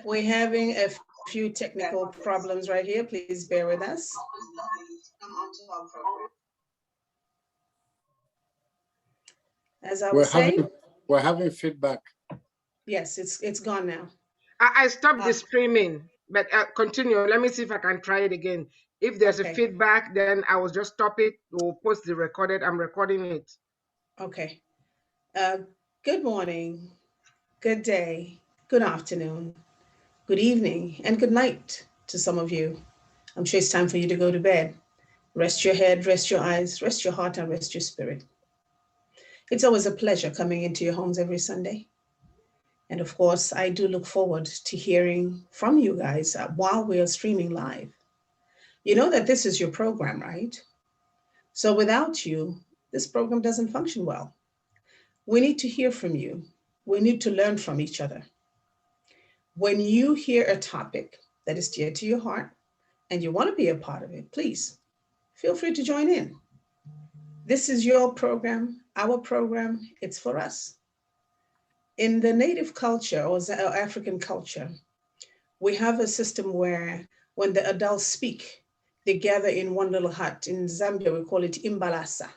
We're having a few technical problems right here. Please bear with us. As I was saying, we're having feedback. Yes, it's gone now. I stopped the streaming, but continue. Let me see if I can try it again. If there's a feedback, then I will just stop it or post the recorded. I'm recording it. Okay. Good morning, good day, good afternoon, good evening, and good night to some of you. I'm sure it's time for you to go to bed. Rest your head, rest your eyes, rest your heart, and rest your spirit. It's always a pleasure coming into your homes every Sunday. And of course, I do look forward to hearing from you guys while we are streaming live. You know that this is your program, right? So without you, this program doesn't function well. We need to hear from you. We need to learn from each other. When you hear a topic that is dear to your heart and you want to be a part of it, please feel free to join in. This is your program, our program, it's for us. In the native culture or African culture, we have a system where when the adults speak, they gather in one little hut. In Zambia, we call it imbalasa.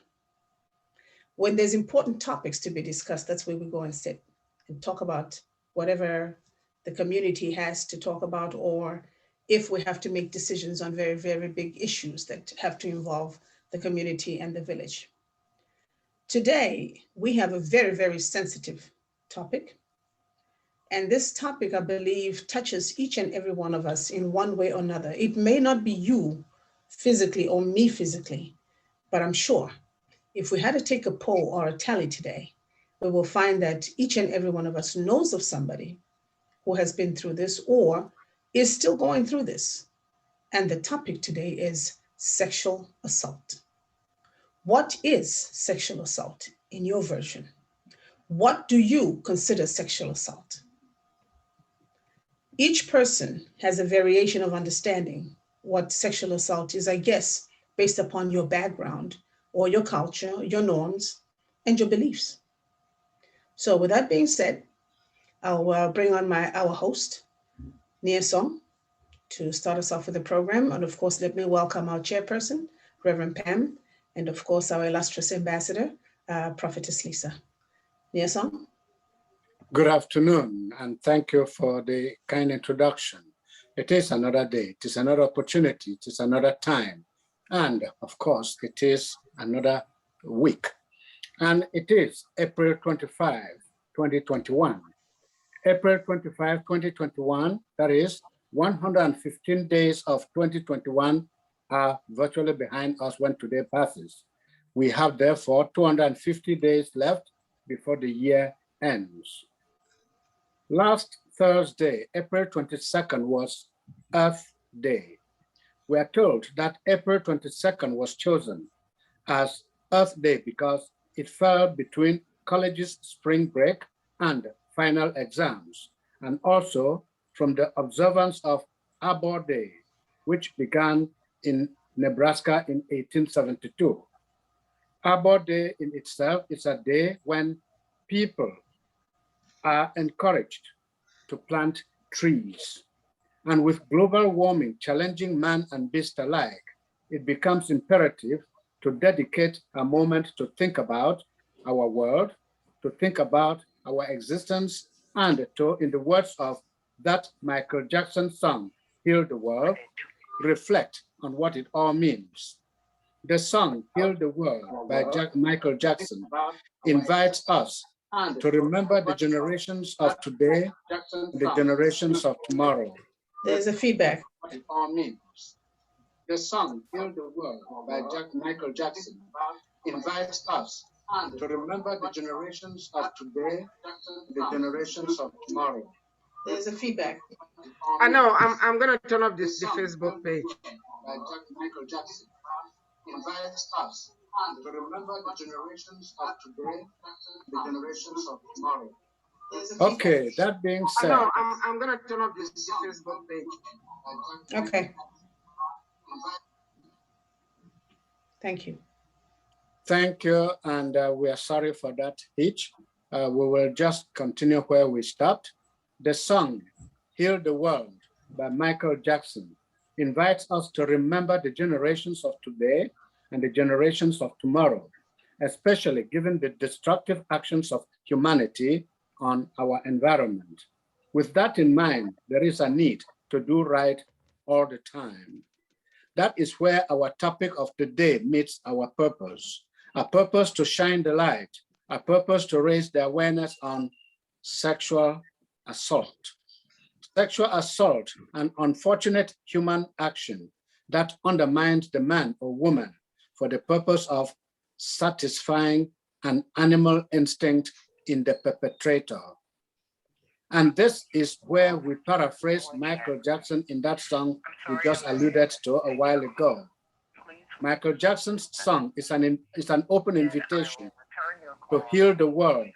When there's important topics to be discussed, that's where we go and sit and talk about whatever the community has to talk about, or if we have to make decisions on very, very big issues that have to involve the community and the village. Today, we have a very, very sensitive topic. And this topic, I believe, touches each and every one of us in one way or another. It may not be you physically or me physically, but I'm sure if we had to take a poll or a tally today, we will find that each and every one of us knows of somebody who has been through this or is still going through this. And the topic today is sexual assault. What is sexual assault in your version? What do you consider sexual assault? Each person has a variation of understanding what sexual assault is, I guess, based upon your background or your culture, your norms, and your beliefs. So with that being said, I'll bring on our host, Tazong, to start us off with the program. And of course, let me welcome our chairperson, Reverend Pam, and of course, our illustrious ambassador, Prophetess Lisa. Tazong. Good afternoon, and thank you for the kind introduction. It is another day, it is another opportunity, it is another time, and of course, it is another week. And it is April 25, 2021. April 25, 2021, that is 115 days of 2021 are virtually behind us when today passes. We have therefore 250 days left before the year ends. Last Thursday, April 22nd, was Earth Day. We are told that April 22nd was chosen as Earth Day because it fell between college's spring break and final exams, and also from the observance of Arbor Day, which began in Nebraska in 1872. Arbor Day in itself is a day when people are encouraged to plant trees. And with global warming challenging man and beast alike, it becomes imperative to dedicate a moment to think about our world, to think about our existence, and to, in the words of that Michael Jackson song, Heal the World, reflect on what it all means. The song Heal the World by Michael Jackson invites us to remember the generations of today and the generations of tomorrow. There's a feedback. What it all means. The song Heal the World by Michael Jackson invites us to remember the generations of today and the generations of tomorrow. There's a feedback. I know, I'm going to turn off the Facebook page. By Michael Jackson invites us to remember the generations of today, the generations of tomorrow. Okay, that being said. No, I'm going to turn off the Facebook page. Okay. Thank you. Thank you, and we are sorry for that hitch. We will just continue where we stopped. The song Heal the World by Michael Jackson invites us to remember the generations of today and the generations of tomorrow, especially given the destructive actions of humanity on our environment. With that in mind, there is a need to do right all the time. That is where our topic of the day meets our purpose, a purpose to shine the light, a purpose to raise the awareness on sexual assault. Sexual assault, an unfortunate human action that undermines the man or woman for the purpose of satisfying an animal instinct in the perpetrator. And this is where we paraphrase Michael Jackson in that song we just alluded to a while ago. Michael Jackson's song is an open invitation to heal the world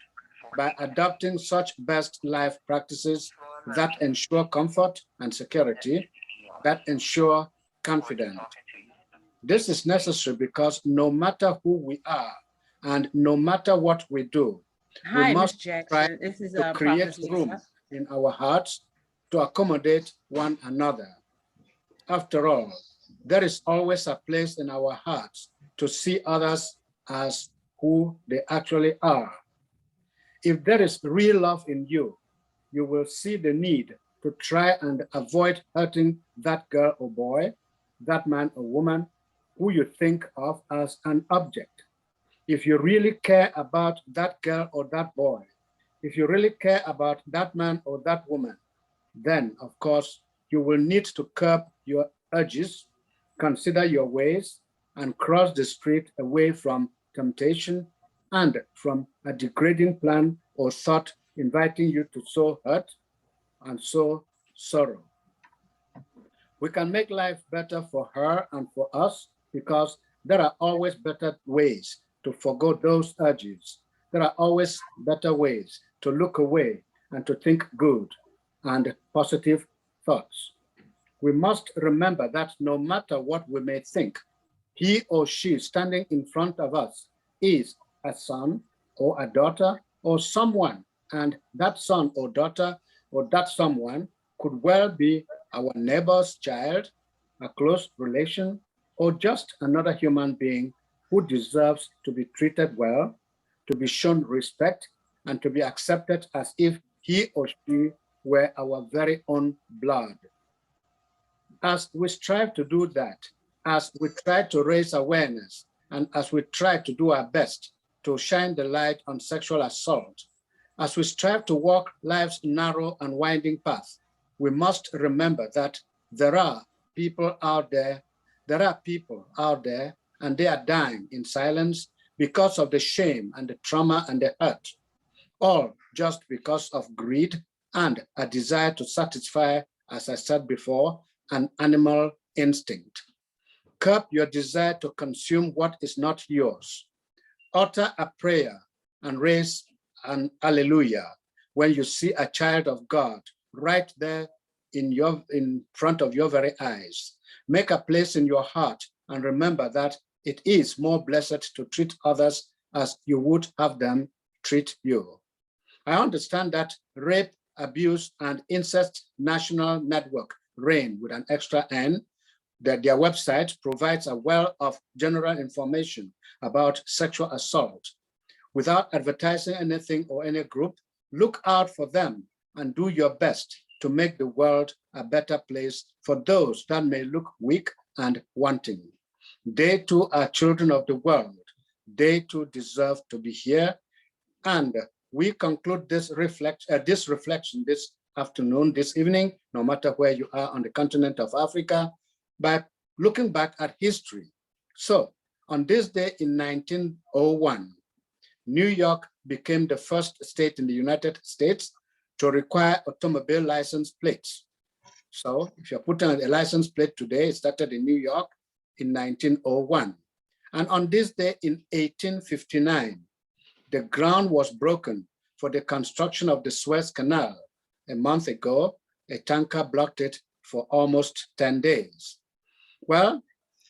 by adopting such best life practices that ensure comfort and security, that ensure confidence. This is necessary because no matter who we are and no matter what we do, we must try to create room in our hearts to accommodate one another. After all, there is always a place in our hearts to see others as who they actually are. If there is real love in you, you will see the need to try and avoid hurting that girl or boy, that man or woman, who you think of as an object. If you really care about that girl or that boy, if you really care about that man or that woman, then of course you will need to curb your urges, consider your ways, and cross the street away from temptation and from a degrading plan or thought inviting you to sow hurt and sow sorrow. We can make life better for her and for us because there are always better ways to forgo those urges. There are always better ways to look away and to think good and positive thoughts. We must remember that no matter what we may think, he or she standing in front of us is a son or a daughter or someone, and that son or daughter or that someone could well be our neighbor's child, a close relation, or just another human being who deserves to be treated well, to be shown respect, and to be accepted as if he or she were our very own blood. As we strive to do that, as we try to raise awareness, and as we try to do our best to shine the light on sexual assault, as we strive to walk life's narrow and winding path, we must remember that there are people out there, and they are dying in silence because of the shame and the trauma and the hurt, all just because of greed and a desire to satisfy, as I said before, an animal instinct. Curb your desire to consume what is not yours. Utter a prayer and raise an hallelujah when you see a child of God right there in front of your very eyes. Make a place in your heart and remember that it is more blessed to treat others as you would have them treat you. I understand that Rape, Abuse, and Incest National Network, RAIN with an extra N, that their website provides a wealth of general information about sexual assault. Without advertising anything or any group, look out for them and do your best to make the world a better place for those that may look weak and wanting. They too are children of the world. They too deserve to be here. And we conclude this reflection this afternoon, this evening, no matter where you are on the continent of Africa, by looking back at history. So on this day in 1901, New York became the first state in the United States to require automobile license plates. So if you're putting a license plate today, it started in New York in 1901. And on this day in 1859, the ground was broken for the construction of the Suez Canal. A month ago, a tanker blocked it for almost 10 days. Well,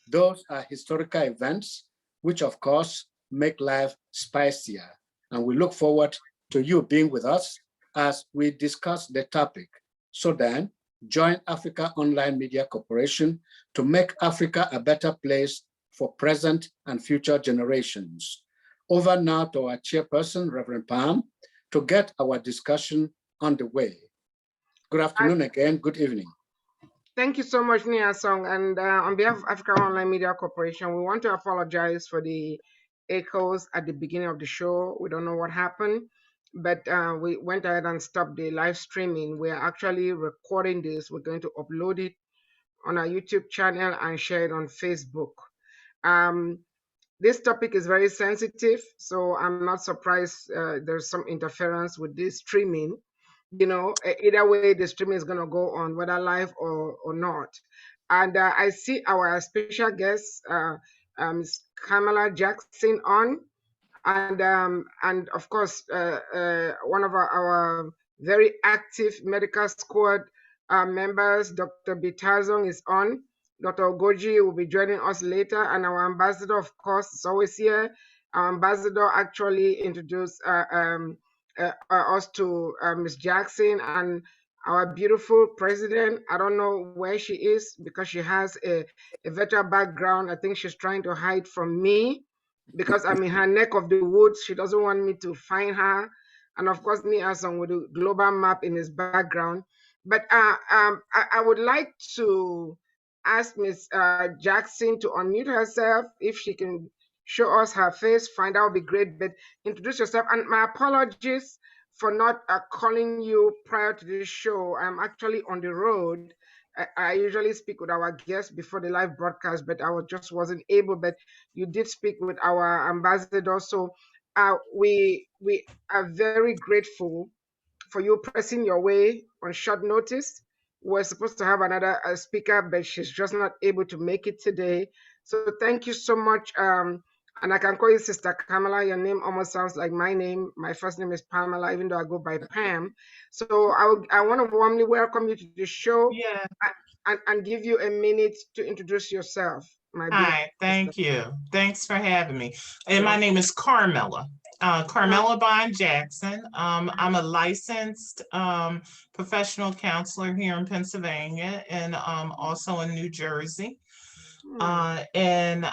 those are historical events, which of course make life spicier. And we look forward to you being with us as we discuss the topic, So then, join AfricaOnline Media Corporation to make Africa a better place for present and future generations. Over now to our chairperson, Reverend Pam, to get our discussion underway. Good afternoon again, good evening. Thank you so much, Nia Song. And on behalf of Africa Online Media Corporation, we want to apologize for the echoes at the beginning of the show. We don't know what happened, but we went ahead and stopped the live streaming. We're actually recording this. We're going to upload it on our YouTube channel and share it on Facebook. This topic is very sensitive, so I'm not surprised there's some interference with this streaming. You know, either way, the streaming is going to go on, whether live or not. And I see our special guest, Ms. Carmella Jackson, on, and of course, one of our very active medical squad members, Dr. Tazong, is on. Dr. Urgoji will be joining us later, and our ambassador, of course, is always here. Our ambassador actually introduced us to Ms. Jackson and our beautiful president. I don't know where she is because she has a veteran background. I think she's trying to hide from me because I'm in her neck of the woods. She doesn't want me to find her. And of course, me as with the global map in his background. But I would like to ask Ms. Jackson to unmute herself. If she can show us her face, find out would be great. But introduce yourself. And my apologies for not calling you prior to this show. I'm actually on the road. I usually speak with our guests before the live broadcast, but I just wasn't able. But you did speak with our ambassador. So we are very grateful for you pressing your way on short notice. We're supposed to have another speaker, but she's just not able to make it today. So thank you so much. And I can call you Sister Carmella. Your name almost sounds like my name. My first name is Pamela, even though I go by Pam. So I want to warmly welcome you to the show. Yeah. And give you a minute to introduce yourself. Hi, thank you. Thanks for having me. And my name is Carmella. Carmella Jackson. I'm a licensed professional counselor here in Pennsylvania and also in New Jersey. And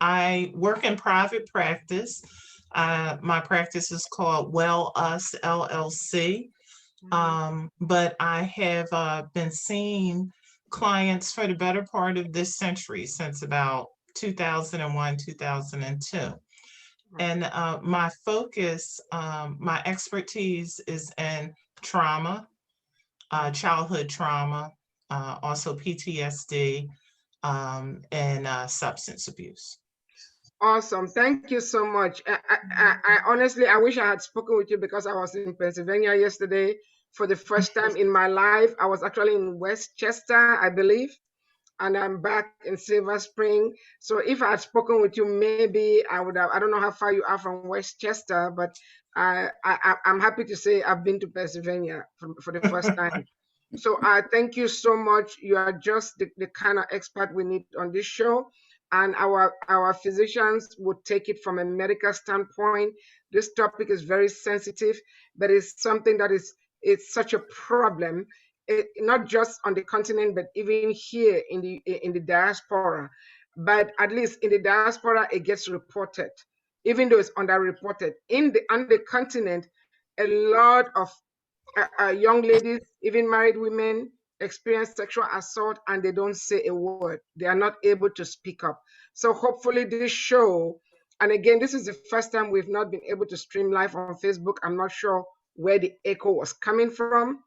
I work in private practice. My practice is called Well Us LLC. But I have been seeing clients for the better part of this century, since about 2001, 2002. And my focus, my expertise is in trauma, childhood trauma, also PTSD, and substance abuse. Awesome. Thank you so much. I honestly, I wish I had spoken with you because I was in Pennsylvania yesterday for the first time in my life. I was actually in Westchester, I believe, and I'm back in Silver Spring. So if I had spoken with you, maybe I would have, I don't know how far you are from Westchester, but I'm happy to say I've been to Pennsylvania for the first time. So thank you so much. You are just the kind of expert we need on this show. And our physicians would take it from a medical standpoint. This topic is very sensitive, but it's something that it's such a problem, not just on the continent, but even here in the diaspora. But at least in the diaspora, it gets reported, even though it's underreported. On the continent, a lot of young ladies, even married women, experience sexual assault and they don't say a word. They are not able to speak up. So hopefully this show, and again, this is the first time we've not been able to stream live on Facebook. I'm not sure where the echo was coming from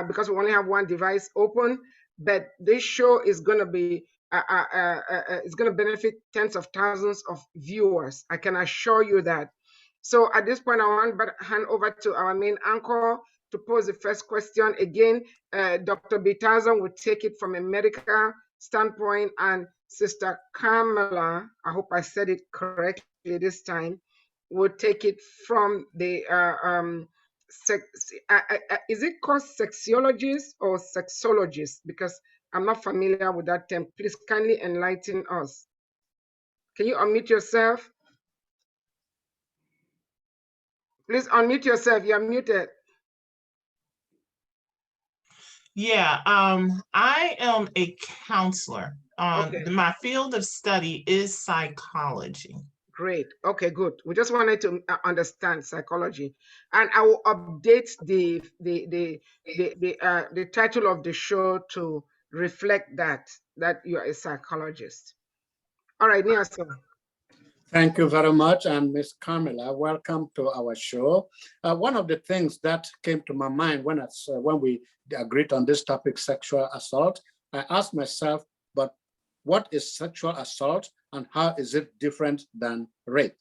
because we only have one device open, but this show is going to be, it's going to benefit tens of thousands of viewers. I can assure you that. So at this point, I want to hand over to our main anchor to pose the first question. Again, Dr. Tazong will take it from a medical standpoint, and Sister Carmella, I hope I said it correctly this time, will take it from the, is it called sexologist or sexologist? Because I'm not familiar with that term. Please kindly enlighten us. Can you unmute yourself? Please unmute yourself. You're muted. Yeah, I am a counselor. Okay. My field of study is psychology. Great. Okay, good. We just wanted to understand psychology, and I will update the title of the show to reflect that you are a psychologist. All right, Niason. Thank you very much, and Ms. Carmella, welcome to our show. One of the things that came to my mind when we agreed on this topic, sexual assault, I asked myself, but what is sexual assault and how is it different than rape?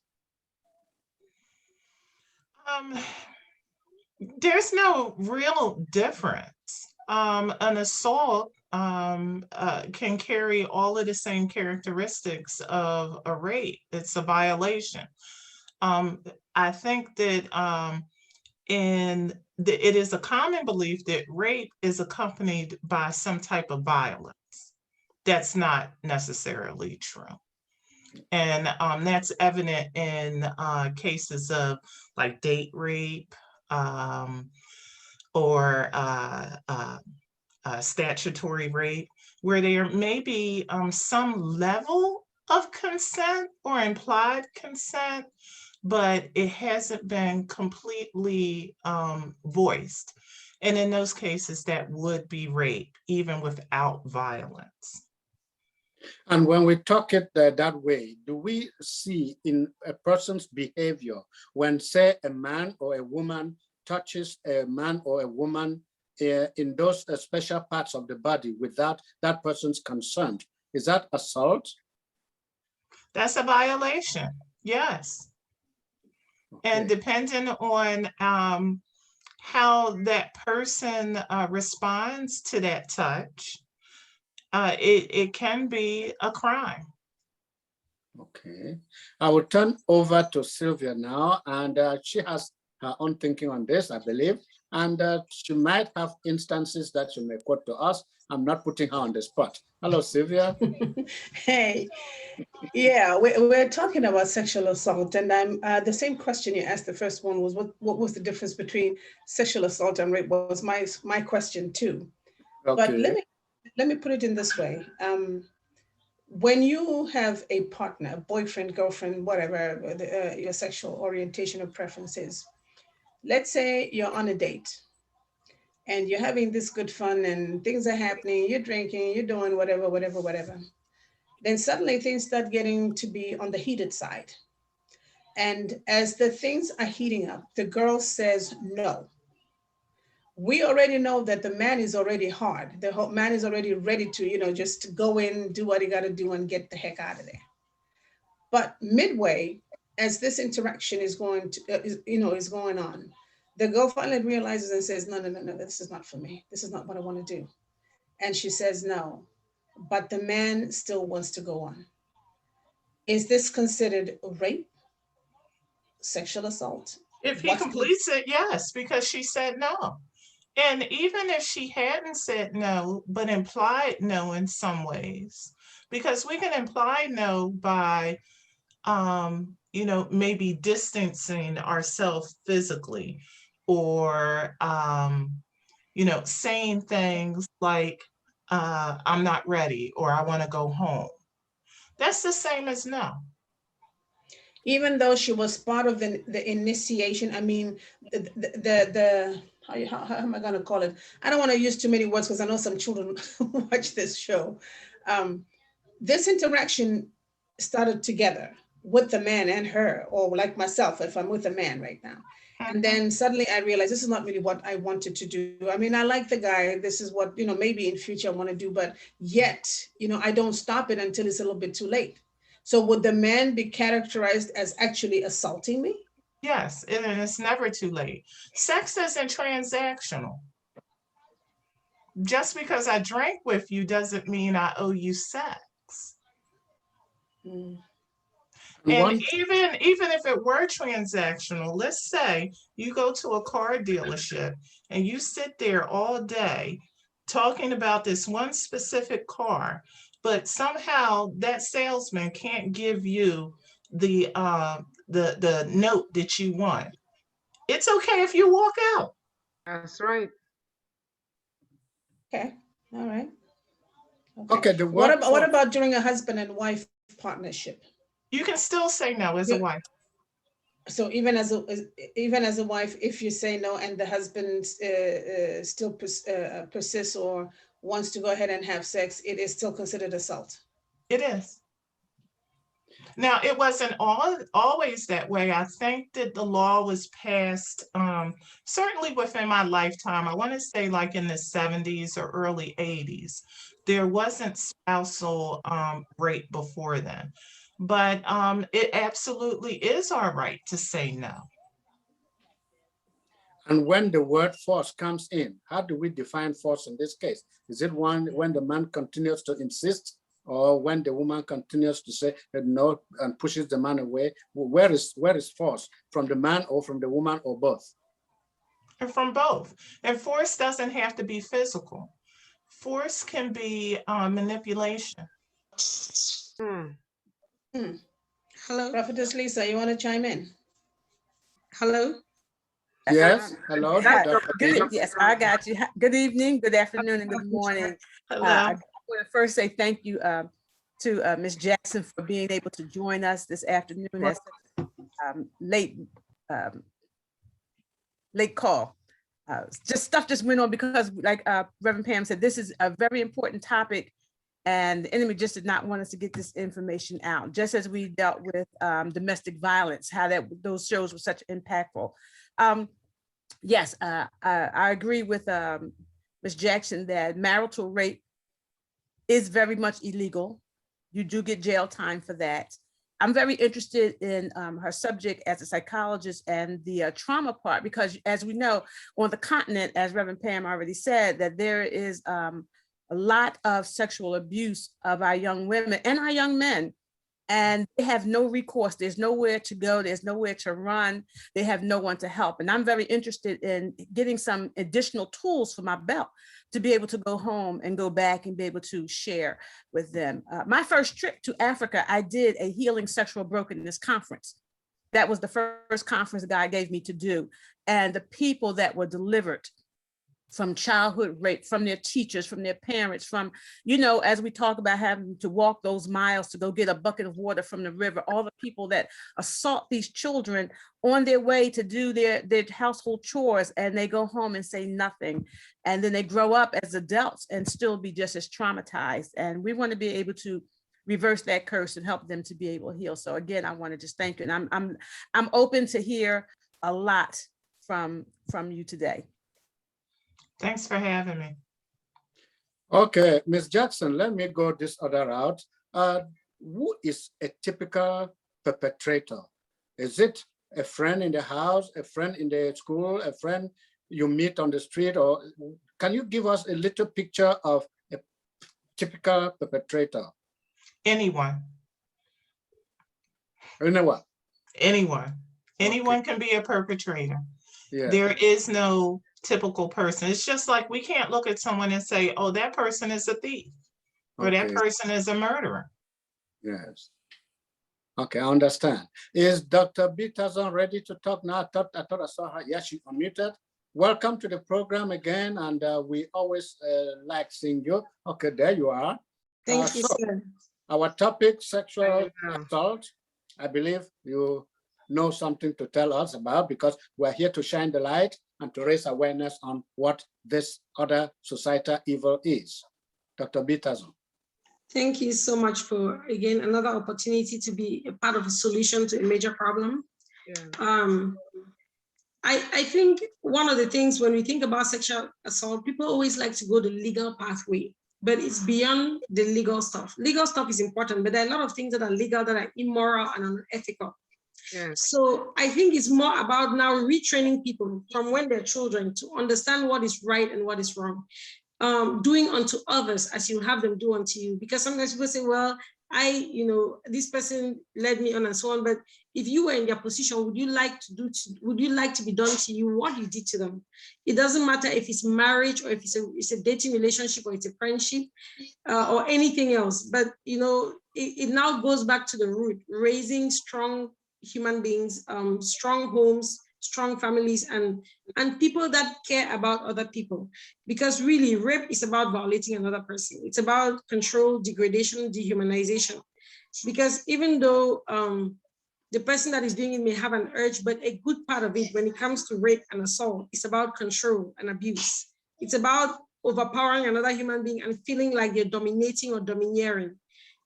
There's no real difference. An assault can carry all of the same characteristics of a rape. It's a violation. I think that it is a common belief that rape is accompanied by some type of violence. That's not necessarily true. And that's evident in cases of like date rape or statutory rape, where there may be some level of consent or implied consent, but it hasn't been completely voiced. And in those cases, that would be rape, even without violence. And when we talk it that way, do we see in a person's behavior when, say, a man or a woman touches a man or a woman in those special parts of the body without that person's consent, is that assault? That's a violation, yes. Okay. And depending on how that person responds to that touch, it can be a crime. Okay, I will turn over to Sylvia now, and she has her own thinking on this, I believe, and she might have instances that she may quote to us. I'm not putting her on the spot. Hello, Sylvia. Hey, yeah, we're talking about sexual assault, and I'm the same question you asked. The first one was what was the difference between sexual assault and rape? Was my question too. Okay. But let me put it in this way. When you have a partner, boyfriend, girlfriend, whatever your sexual orientation or preference is, let's say you're on a date and you're having this good fun and things are happening, you're drinking, you're doing whatever. Then suddenly things start getting to be on the heated side. And as the things are heating up, the girl says no. We already know that the man is already hard. The whole man is already ready to, just to go in, do what he got to do and get the heck out of there. But midway, as this interaction is going on, the girl finally realizes and says, no, this is not for me. This is not what I want to do. And she says no, but the man still wants to go on. Is this considered rape, sexual assault? If he completes it, yes, because she said no. And even if she hadn't said no, but implied no in some ways, because we can imply no by, maybe distancing ourselves physically or, saying things like, I'm not ready or I want to go home. That's the same as no. Even though she was part of the initiation, I mean, how am I going to call it? I don't want to use too many words because I know some children watch this show. This interaction started together with the man and her, or like myself, if I'm with a man right now. And then suddenly I realized this is not really what I wanted to do. I mean, I like the guy. This is what, maybe in future I want to do, but yet, I don't stop it until it's a little bit too late. So would the man be characterized as actually assaulting me? Yes, and it's never too late. Sex isn't transactional. Just because I drank with you doesn't mean I owe you sex. And even if it were transactional, let's say you go to a car dealership and you sit there all day talking about this one specific car, but somehow that salesman can't give you the note that you want. It's okay if you walk out. That's right. Okay, all right. Okay, the what about during a husband and wife partnership? You can still say no as a wife. So even as a wife, if you say no and the husband still persists or wants to go ahead and have sex, it is still considered assault. It is. Now, it wasn't always that way. I think that the law was passed certainly within my lifetime. I want to say like in the 70s or early 80s. There wasn't spousal rape before then. But it absolutely is our right to say no. And when the word force comes in, how do we define force in this case? Is it when the man continues to insist, or when the woman continues to say no and pushes the man away? Where is force? From the man or from the woman or both? And from both. And force doesn't have to be physical. Force can be manipulation. Hello, Prophetess Lisa, you want to chime in? Hello. Yes. Hello. Yes, I got you. Good evening, good afternoon, and good morning. Hello. I want to first say thank you to Ms. Jackson for being able to join us this afternoon at late call. Stuff just went on because, like Reverend Pam said, this is a very important topic, and the enemy just did not want us to get this information out. Just as we dealt with domestic violence, how those shows were such impactful. Yes, I agree with Ms. Jackson that marital rape is very much illegal. You do get jail time for that. I'm very interested in her subject as a psychologist and the trauma part, because as we know, on the continent, as Reverend Pam already said, that there is a lot of sexual abuse of our young women and our young men. And they have no recourse. There's nowhere to go. There's nowhere to run. They have no one to help. And I'm very interested in getting some additional tools for my belt to be able to go home and go back and be able to share with them. My first trip to Africa, I did a healing sexual brokenness conference. That was the first conference God gave me to do. And the people that were delivered from childhood rape, from their teachers, from their parents, from, as we talk about having to walk those miles to go get a bucket of water from the river, all the people that assault these children on their way to do their household chores, and they go home and say nothing. And then they grow up as adults and still be just as traumatized. And we want to be able to reverse that curse and help them to be able to heal. So again, I want to just thank you. And I'm open to hear a lot from you today. Thanks for having me. Okay, Ms. Jackson, let me go this other route. Who is a typical perpetrator? Is it a friend in the house, a friend in the school, a friend you meet on the street? Or can you give us a little picture of a typical perpetrator? Anyone. Anyone? Anyone. Anyone can be a perpetrator. Yeah. There is no typical person. It's just like we can't look at someone and say, oh, that person is a thief, or that person is a murderer. Yes. Okay, I understand. Is Dr. B. Tazong ready to talk now? I thought I saw her. Yes, she unmuted. Welcome to the program again, and we always like seeing you. Okay, there you are. Thank you, sir. Our topic, sexual assault. I believe you know something to tell us about, because we're here to shine the light and to raise awareness on what this other societal evil is. Dr. B. Tazong. Thank you so much for, again, another opportunity to be a part of a solution to a major problem. Yeah. I think one of the things when we think about sexual assault, people always like to go the legal pathway, but it's beyond the legal stuff. Legal stuff is important, but there are a lot of things that are legal that are immoral and unethical. Yes. So I think it's more about now retraining people from when they're children to understand what is right and what is wrong. Doing unto others as you have them do unto you. Because sometimes people say, well, this person led me on and so on. But if you were in their position, would you like to be done to you what you did to them? It doesn't matter if it's marriage or if it's a dating relationship or it's a friendship or anything else. But it now goes back to the root, raising strong human beings, strong homes, strong families and people that care about other people. Because really, rape is about violating another person. It's about control, degradation, dehumanization. Because even though the person that is doing it may have an urge, but a good part of it when it comes to rape and assault is about control and abuse. It's about overpowering another human being and feeling like you're dominating or domineering.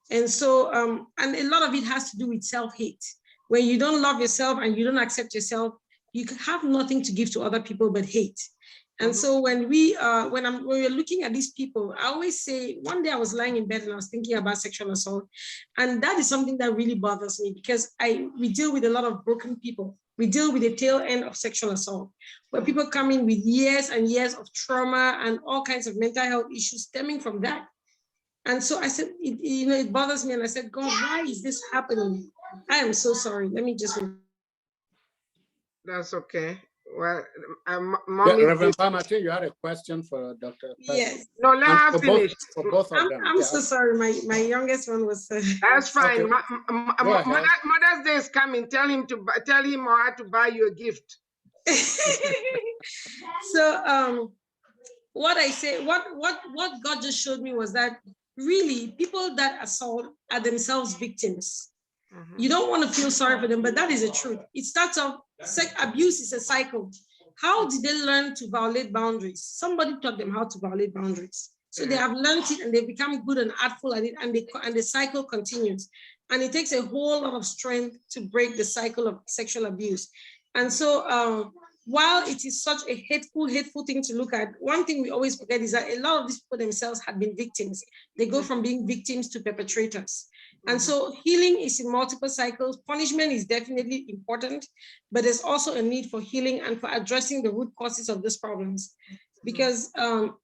And so, and a lot of it has to do with self-hate. When you don't love yourself and you don't accept yourself, you have nothing to give to other people but hate. And so when we're looking at these people, I always say, one day I was lying in bed and I was thinking about sexual assault. And that is something that really bothers me because we deal with a lot of broken people. We deal with the tail end of sexual assault, where people come in with years and years of trauma and all kinds of mental health issues stemming from that. And so I said, it bothers me. And I said, God, why is this happening? I am so sorry. Let me just. That's okay. Well, Reverend Pam, I think you had a question for Dr. Yes. No, let her finish. For both of them. I'm so sorry. My youngest one was. That's fine. Okay. Mother's Day is coming. Tell him or her to buy you a gift. So what I say, what God just showed me was that really people that assault are themselves victims. You don't want to feel sorry for them, but that is the truth. It starts off, abuse is a cycle. How did they learn to violate boundaries? Somebody taught them how to violate boundaries. So they have learned it and they become good and artful at it, and the cycle continues. And it takes a whole lot of strength to break the cycle of sexual abuse. And so while it is such a hateful thing to look at, one thing we always forget is that a lot of these people themselves had been victims. They go from being victims to perpetrators. And so healing is in multiple cycles. Punishment is definitely important, but there's also a need for healing and for addressing the root causes of these problems. Because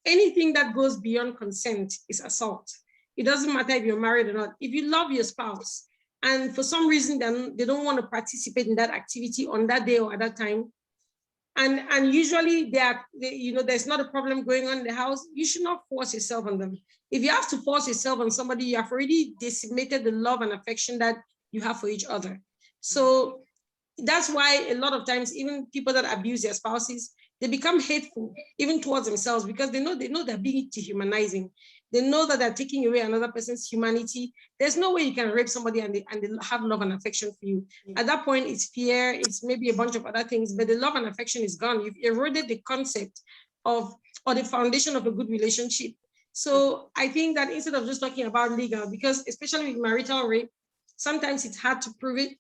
anything that goes beyond consent is assault. It doesn't matter if you're married or not. If you love your spouse and for some reason then they don't want to participate in that activity on that day or at that time, and usually there's not a problem going on in the house, you should not force yourself on them. If you have to force yourself on somebody, you have already decimated the love and affection that you have for each other. So that's why a lot of times, even people that abuse their spouses, they become hateful even towards themselves because they know they're being dehumanizing. They know that they're taking away another person's humanity. There's no way you can rape somebody and they have love and affection for you. At that point, it's fear, it's maybe a bunch of other things, but the love and affection is gone. You've eroded the concept of, or the foundation of a good relationship. So I think that instead of just talking about legal, because especially with marital rape, sometimes it's hard to prove it.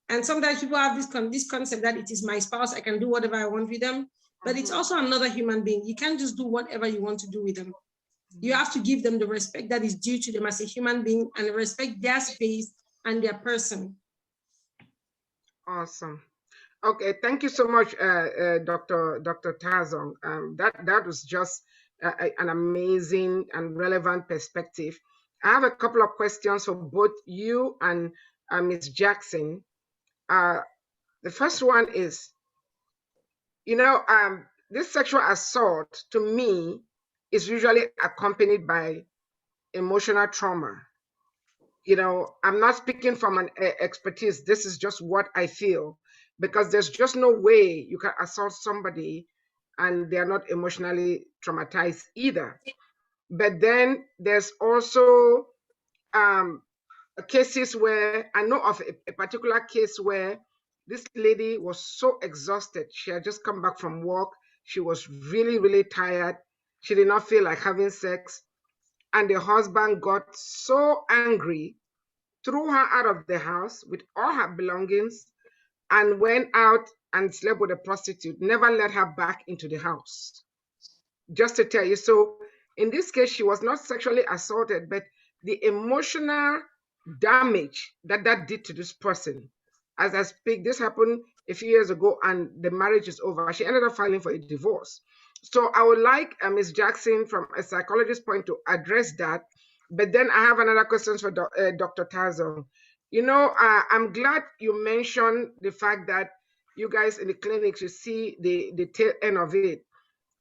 And sometimes people have this concept that it is my spouse, I can do whatever I want with them, but it's also another human being. You can't just do whatever you want to do with them. You have to give them the respect that is due to them as a human being and respect their space and their person. Awesome. Okay, thank you so much, Dr. Tazong. That was just an amazing and relevant perspective. I have a couple of questions for both you and Ms. Jackson. The first one is, this sexual assault to me is usually accompanied by emotional trauma. I'm not speaking from an expertise. This is just what I feel, because there's just no way you can assault somebody and they're not emotionally traumatized either. But then there's also cases where I know of a particular case where this lady was so exhausted. She had just come back from work. She was really, really tired. She did not feel like having sex. And the husband got so angry, threw her out of the house with all her belongings, and went out and slept with a prostitute, never let her back into the house. Just to tell you, so in this case, she was not sexually assaulted, but the emotional damage that did to this person. As I speak, this happened a few years ago and the marriage is over. She ended up filing for a divorce. So I would like Ms. Jackson from a psychologist's point to address that. But then I have another question for Dr. Tazong. I'm glad you mentioned the fact that you guys in the clinics, you see the tail end of it.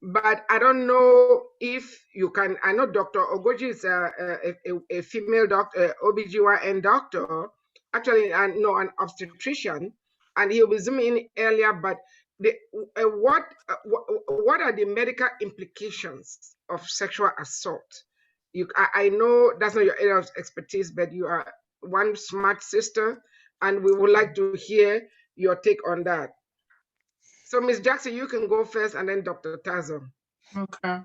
But I don't know if you can. I know Dr. Urgoji is a female doctor, OBGYN doctor, actually, an obstetrician, and he'll be zooming in earlier. But what are the medical implications of sexual assault? I know that's not your area of expertise, but you are one smart sister, and we would like to hear your take on that. So, Ms. Jackson, you can go first, and then Dr. Tazong. Okay.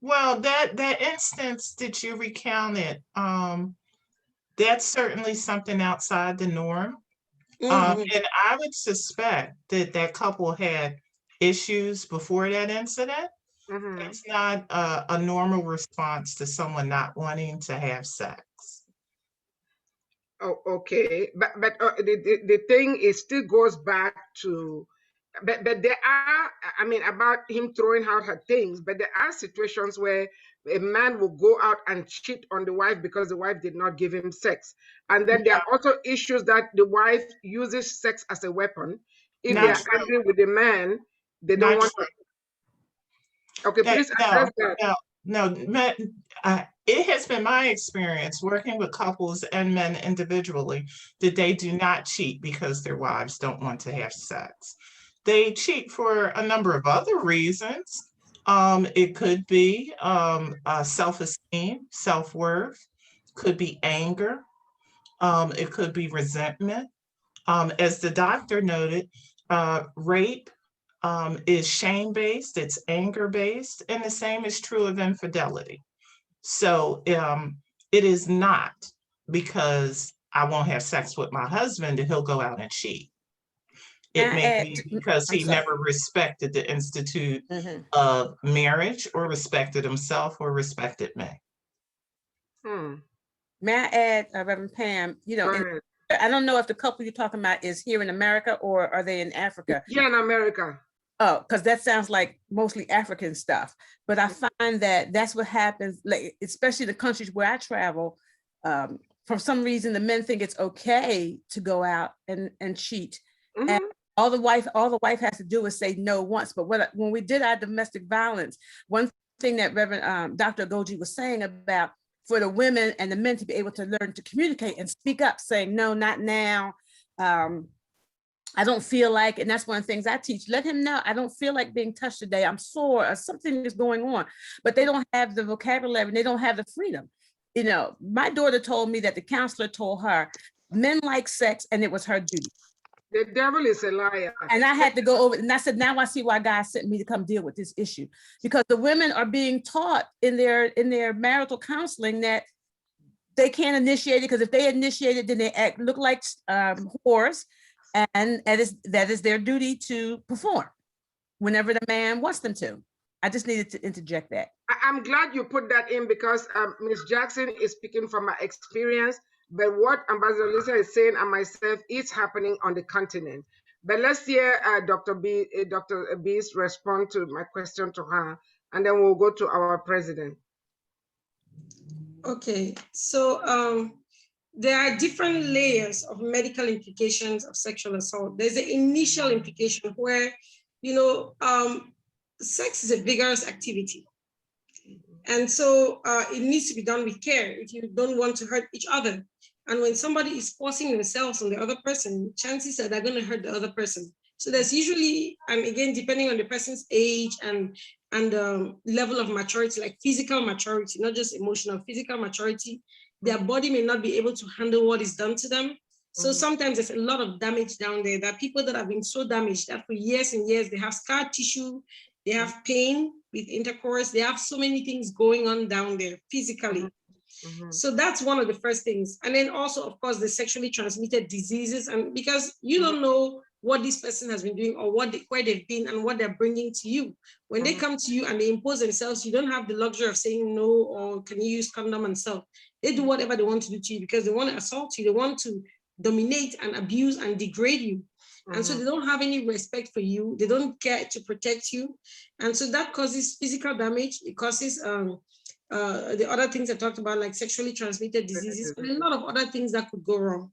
Well, that instance that you recounted, that's certainly something outside the norm. And I would suspect that that couple had issues before that incident. It's not a normal response to someone not wanting to have sex. Oh, okay. But the thing is still goes back to, but there are, I mean, about him throwing out her things, but there are situations where a man will go out and cheat on the wife because the wife did not give him sex. And then there are also issues that the wife uses sex as a weapon. If they are angry with the man, they don't want to. Okay, please address that. No, it has been my experience working with couples and men individually that they do not cheat because their wives don't want to have sex. They cheat for a number of other reasons. It could be self-esteem, self-worth, could be anger, it could be resentment. As the doctor noted, rape is shame-based, it's anger-based, and the same is true of infidelity. So it is not because I won't have sex with my husband that he'll go out and cheat. It may be because he never respected the institute of marriage, or respected himself, or respected me. May I add, Reverend Pam, you know, I don't know if the couple you're talking about is here in America or are they in Africa? Yeah, in America. Oh, because that sounds like mostly African stuff. But I find that that's what happens, like, especially the countries where I travel. For some reason, the men think it's okay to go out and cheat. And all the wife has to do is say no once. But when we did our domestic violence, one thing that Reverend Dr. Urgoji was saying about for the women and the men to be able to learn to communicate and speak up, saying no, not now. I don't feel like, and that's one of the things I teach, let him know, I don't feel like being touched today, I'm sore, or something is going on, but they don't have the vocabulary, and they don't have the freedom. You know, my daughter told me that the counselor told her, men like sex, and it was her duty. The devil is a liar. And I had to go over, and I said, now I see why God sent me to come deal with this issue, because the women are being taught in their marital counseling that they can't initiate it, because if they initiate it, then they look like whores. And that is their duty to perform whenever the man wants them to. I just needed to interject that. I'm glad you put that in, because Ms. Jackson is speaking from my experience, but what Ambassador Lisa is saying and myself is happening on the continent. But let's hear Dr. B's respond to my question to her, and then we'll go to our president. Okay, so there are different layers of medical implications of sexual assault. There's the initial implication where, you know, sex is a vigorous activity. And so it needs to be done with care if you don't want to hurt each other. And when somebody is forcing themselves on the other person, chances are they're going to hurt the other person. So there's usually, and again, depending on the person's age and level of maturity, like physical maturity, not just emotional, physical maturity, their body may not be able to handle what is done to them. So sometimes there's a lot of damage down there. There are people that have been so damaged that for years and years, they have scar tissue, they have pain with intercourse, they have so many things going on down there physically. So that's one of the first things. And then also, of course, the sexually transmitted diseases, and because you don't know what this person has been doing or where they've been and what they're bringing to you. When they come to you and they impose themselves, you don't have the luxury of saying no, or can you use condom and stuff. They do whatever they want to do to you because they want to assault you. They want to dominate and abuse and degrade you. And so they don't have any respect for you. They don't care to protect you. And so that causes physical damage. It causes the other things I talked about, like sexually transmitted diseases, and a lot of other things that could go wrong.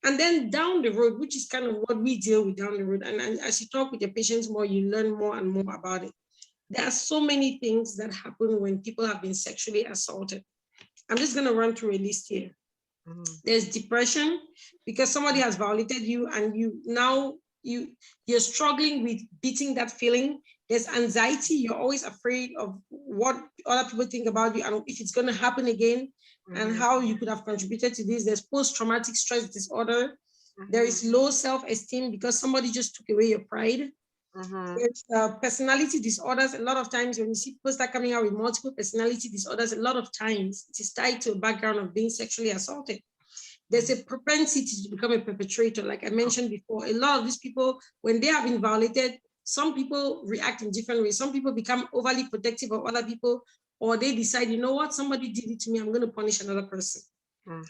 And then down the road, which is kind of what we deal with down the road, and as you talk with your patients more, you learn more and more about it. There are so many things that happen when people have been sexually assaulted. I'm just going to run through a list here. There's depression, because somebody has violated you and you now you're struggling with beating that feeling. There's anxiety. You're always afraid of what other people think about you and if it's going to happen again and how you could have contributed to this. There's post-traumatic stress disorder. There is low self-esteem because somebody just took away your pride. There's personality disorders. A lot of times when you see people start coming out with multiple personality disorders, a lot of times it is tied to a background of being sexually assaulted. There's a propensity to become a perpetrator. Like I mentioned before, a lot of these people, when they have been violated, some people react in different ways. Some people become overly protective of other people, or they decide, you know what, somebody did it to me, I'm going to punish another person.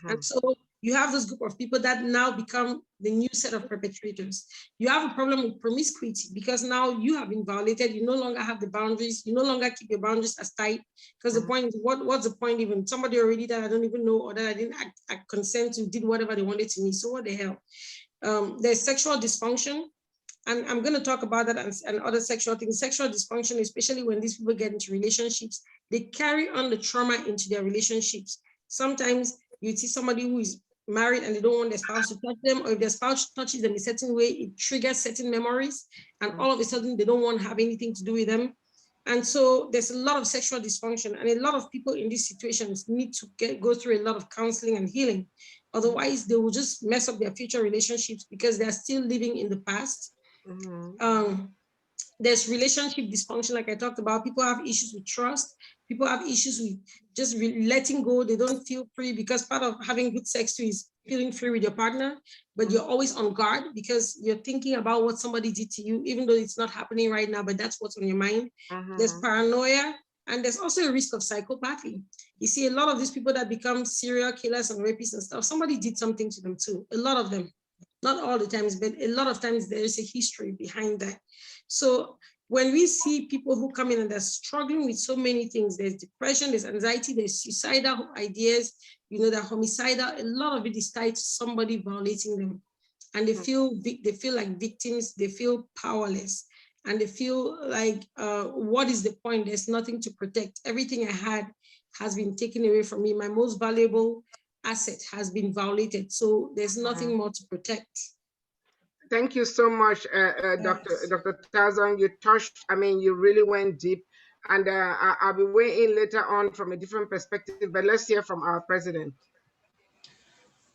And so you have this group of people that now become the new set of perpetrators. You have a problem with promiscuity because now you have been violated. You no longer have the boundaries. You no longer keep your boundaries as tight because the point is, what's the point even? Somebody already that I don't even know or that I didn't consent to did whatever they wanted to me. So what the hell? There's sexual dysfunction. And I'm going to talk about that and other sexual things. Sexual dysfunction, especially when these people get into relationships, they carry on the trauma into their relationships. Sometimes you see somebody who is married and they don't want their spouse to touch them, or if their spouse touches them a certain way, it triggers certain memories, and all of a sudden they don't want to have anything to do with them. And so there's a lot of sexual dysfunction, and a lot of people in these situations need to go through a lot of counseling and healing. Otherwise, they will just mess up their future relationships because they're still living in the past. There's relationship dysfunction, like I talked about. People have issues with trust. People have issues with just letting go. They don't feel free because part of having good sex too is feeling free with your partner, but you're always on guard because you're thinking about what somebody did to you, even though it's not happening right now, but that's what's on your mind. There's paranoia, and there's also a risk of psychopathy. You see, a lot of these people that become serial killers and rapists and stuff, somebody did something to them too. A lot of them. Not all the times, but a lot of times there is a history behind that. So when we see people who come in and they're struggling with so many things, there's depression, there's anxiety, there's suicidal ideas, they're homicidal, a lot of it is tied to somebody violating them. And they feel like victims, they feel powerless, and they feel like, what is the point? There's nothing to protect. Everything I had has been taken away from me. My most valuable asset has been violated. So there's nothing more to protect. Thank you so much, Dr. Tazong. You touched, you really went deep. And I'll be weighing in later on from a different perspective, but let's hear from our president.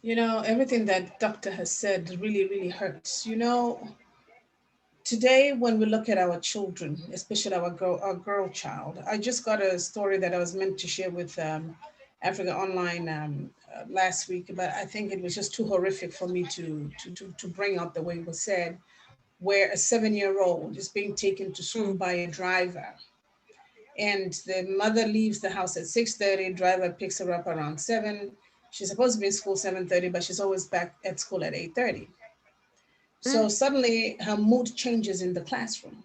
Everything that Doctor has said really, really hurts. Today, when we look at our children, especially our girl child, I just got a story that I was meant to share with AfricaOnline last week, but I think it was just too horrific for me to bring up the way it was said, where a 7-year-old is being taken to school by a driver. And the mother leaves the house at 6:30, driver picks her up around 7. She's supposed to be in school 7:30, but she's always back at school at 8:30. So suddenly her mood changes in the classroom.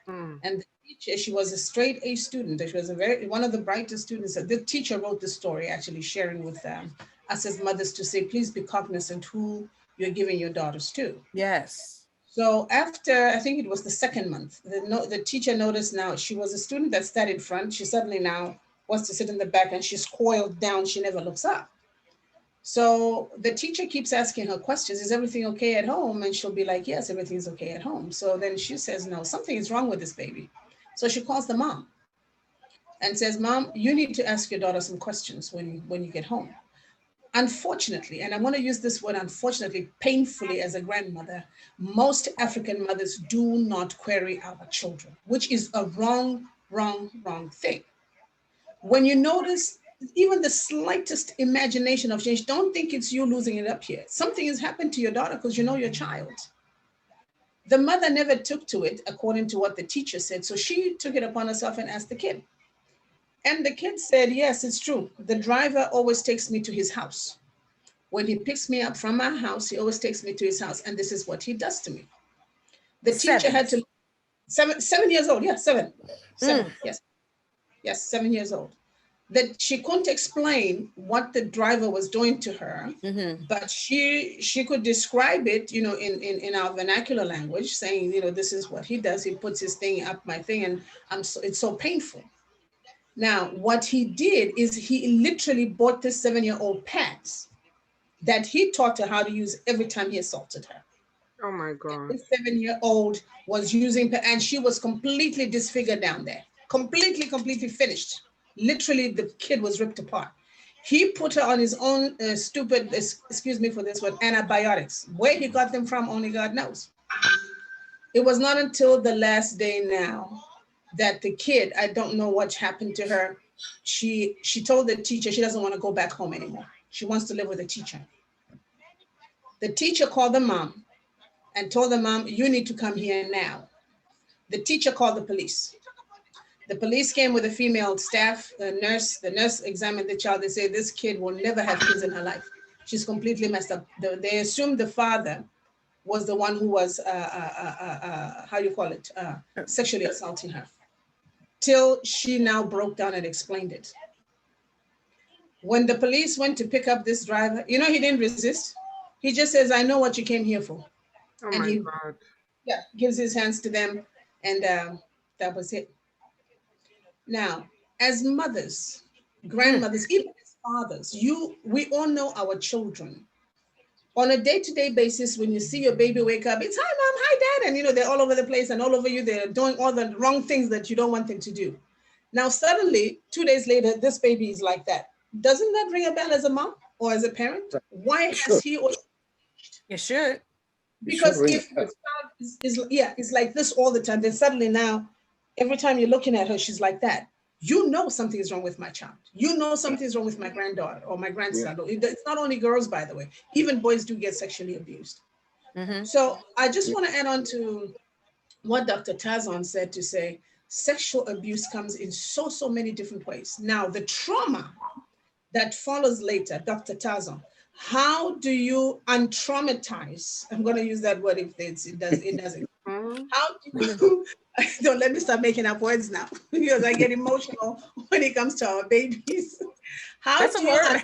And the teacher, she was a straight A student. She was one of the brightest students. The teacher wrote the story, actually sharing with us as mothers to say, please be cognizant who you're giving your daughters to. Yes. So after, I think it was the second month, the teacher noticed now she was a student that sat in front. She suddenly now wants to sit in the back and she's coiled down. She never looks up. So the teacher keeps asking her questions, is everything okay at home? And she'll be like, yes, everything's okay at home. So then she says, no, something is wrong with this baby. So she calls the mom and says, Mom, you need to ask your daughter some questions when you get home. Unfortunately, and I'm going to use this word unfortunately, painfully as a grandmother, most African mothers do not query our children, which is a wrong thing. When you notice even the slightest imagination of change, don't think it's you losing it up here. Something has happened to your daughter because you know your child. The mother never took to it according to what the teacher said. So she took it upon herself and asked the kid. And the kid said, yes, it's true. The driver always takes me to his house. When he picks me up from my house, he always takes me to his house. And this is what he does to me. The teacher had to, 7 years old. Yeah, seven, yes. Yes, 7 years old. That she couldn't explain what the driver was doing to her, but she could describe it, in our vernacular language, saying, this is what he does. He puts his thing up my thing, and it's so painful. Now, what he did is he literally bought this 7-year-old pads that he taught her how to use every time he assaulted her. Oh my God. This 7-year-old was using, and she was completely disfigured down there, completely finished. Literally, the kid was ripped apart. He put her on his own stupid, excuse me for this word, antibiotics. Where he got them from, only God knows. It was not until the last day now that the kid, I don't know what happened to her. She told the teacher she doesn't want to go back home anymore. She wants to live with the teacher. The teacher called the mom and told the mom, you need to come here now. The teacher called the police. The police came with a female staff, the nurse examined the child. They said, this kid will never have kids in her life. She's completely messed up. They assumed the father was the one who was, how you call it, sexually assaulting her. Till she now broke down and explained it. When the police went to pick up this driver, you know, he didn't resist. He just says, I know what you came here for. Oh and my he, God. Yeah, gives his hands to them, and that was it. Now, as mothers, grandmothers, even as fathers, we all know our children. On a day-to-day basis, when you see your baby wake up, it's hi mom, hi dad, and you know they're all over the place and all over you. They're doing all the wrong things that you don't want them to do. Now, suddenly, 2 days later, this baby is like that. Doesn't that ring a bell as a mom or as a parent? Why has he or You should. because if the child is like this all the time, then suddenly now, every time you're looking at her, she's like that. You know something is wrong with my child. You know something is wrong with my granddaughter or my grandson. It's not only girls, by the way. Even boys do get sexually abused. So I just want to add on to what Dr. Tazong said, to say sexual abuse comes in so many different ways. Now, the trauma that follows later, Dr. Tazong, how do you untraumatize? I'm going to use that word if it doesn't. How do you, don't let me start making up words now because I get emotional when it comes to our babies. That's a word.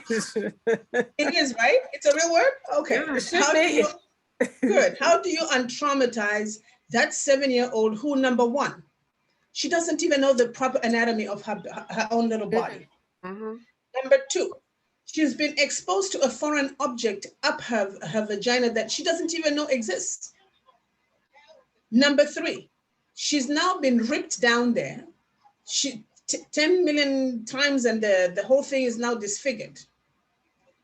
It is, right? It's a real word? Okay. Yeah, good. How do you untraumatize that 7-year-old who, number one, she doesn't even know the proper anatomy of her own little body. Number two, she's been exposed to a foreign object up her vagina that she doesn't even know exists. Number three, she's now been ripped down there. 10 million times and the whole thing is now disfigured.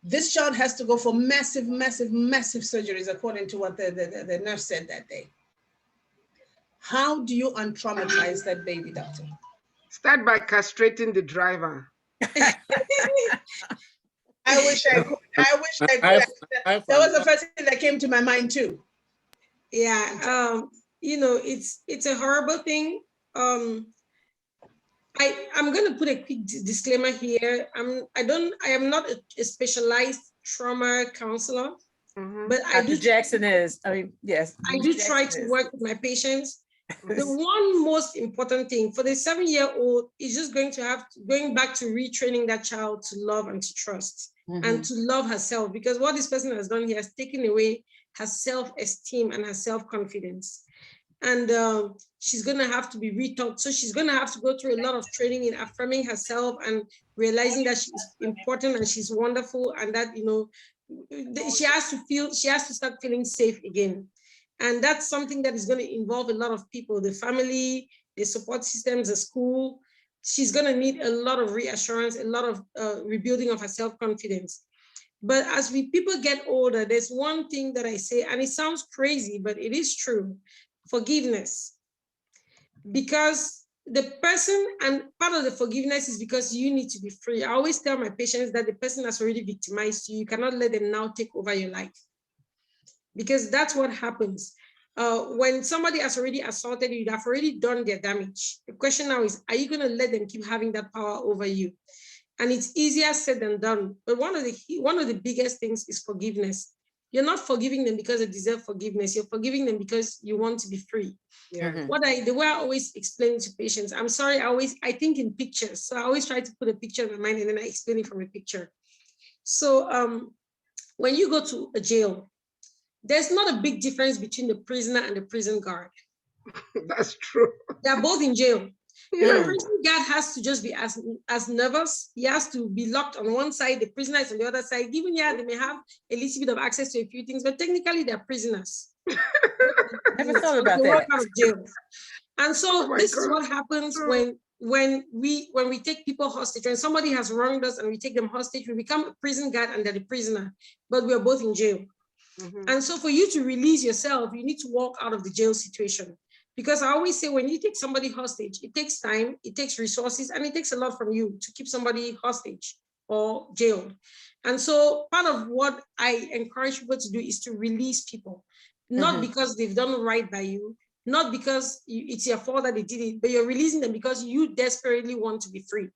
This child has to go for massive surgeries according to what the nurse said that day. How do you untraumatize that baby, doctor? Start by castrating the driver. I wish I could. That was the first thing that came to my mind too. Yeah, you know, it's a horrible thing. I'm going to put a quick disclaimer here. I am not a specialized trauma counselor, but Dr. Jackson is. I mean, yes. I do try to work with my patients. The one most important thing for the 7-year-old is just going back to retraining that child to love and to trust and to love herself, because what this person has done here has taken away her self-esteem and her self-confidence. And she's going to have to be retaught. So she's going to have to go through a lot of training in affirming herself and realizing that she's important and she's wonderful, and that, you know, she has to start feeling safe again. And that's something that is going to involve a lot of people, the family, the support systems, the school. She's going to need a lot of reassurance, a lot of rebuilding of her self-confidence. But as people get older, there's one thing that I say, and it sounds crazy, but it is true: forgiveness. Because the person, and part of the forgiveness is because you need to be free. I always tell my patients that the person has already victimized you. You cannot let them now take over your life, because that's what happens. When somebody has already assaulted you, they've already done their damage. The question now is, are you going to let them keep having that power over you? And it's easier said than done. But one of the biggest things is forgiveness. You're not forgiving them because they deserve forgiveness. You're forgiving them because you want to be free. Yeah. The way I always explain to patients, I'm sorry, I think in pictures. So I always try to put a picture in my mind and then I explain it from a picture. So when you go to a jail, there's not a big difference between the prisoner and the prison guard. That's true. They're both in jail. Yeah. The prison guard has to just be as nervous. He has to be locked on one side. The prisoner is on the other side. Given they may have a little bit of access to a few things, but technically they're prisoners. Never thought about to walk that. out of jail. And so Oh this God. is what happens when we take people hostage. When somebody has wronged us and we take them hostage, we become a prison guard and they're the prisoner, but we are both in jail. And so for you to release yourself, you need to walk out of the jail situation. Because I always say, when you take somebody hostage, it takes time, it takes resources, and it takes a lot from you to keep somebody hostage or jailed. And so part of what I encourage people to do is to release people, not because they've done right by you, not because it's your fault that they did it, but you're releasing them because you desperately want to be free.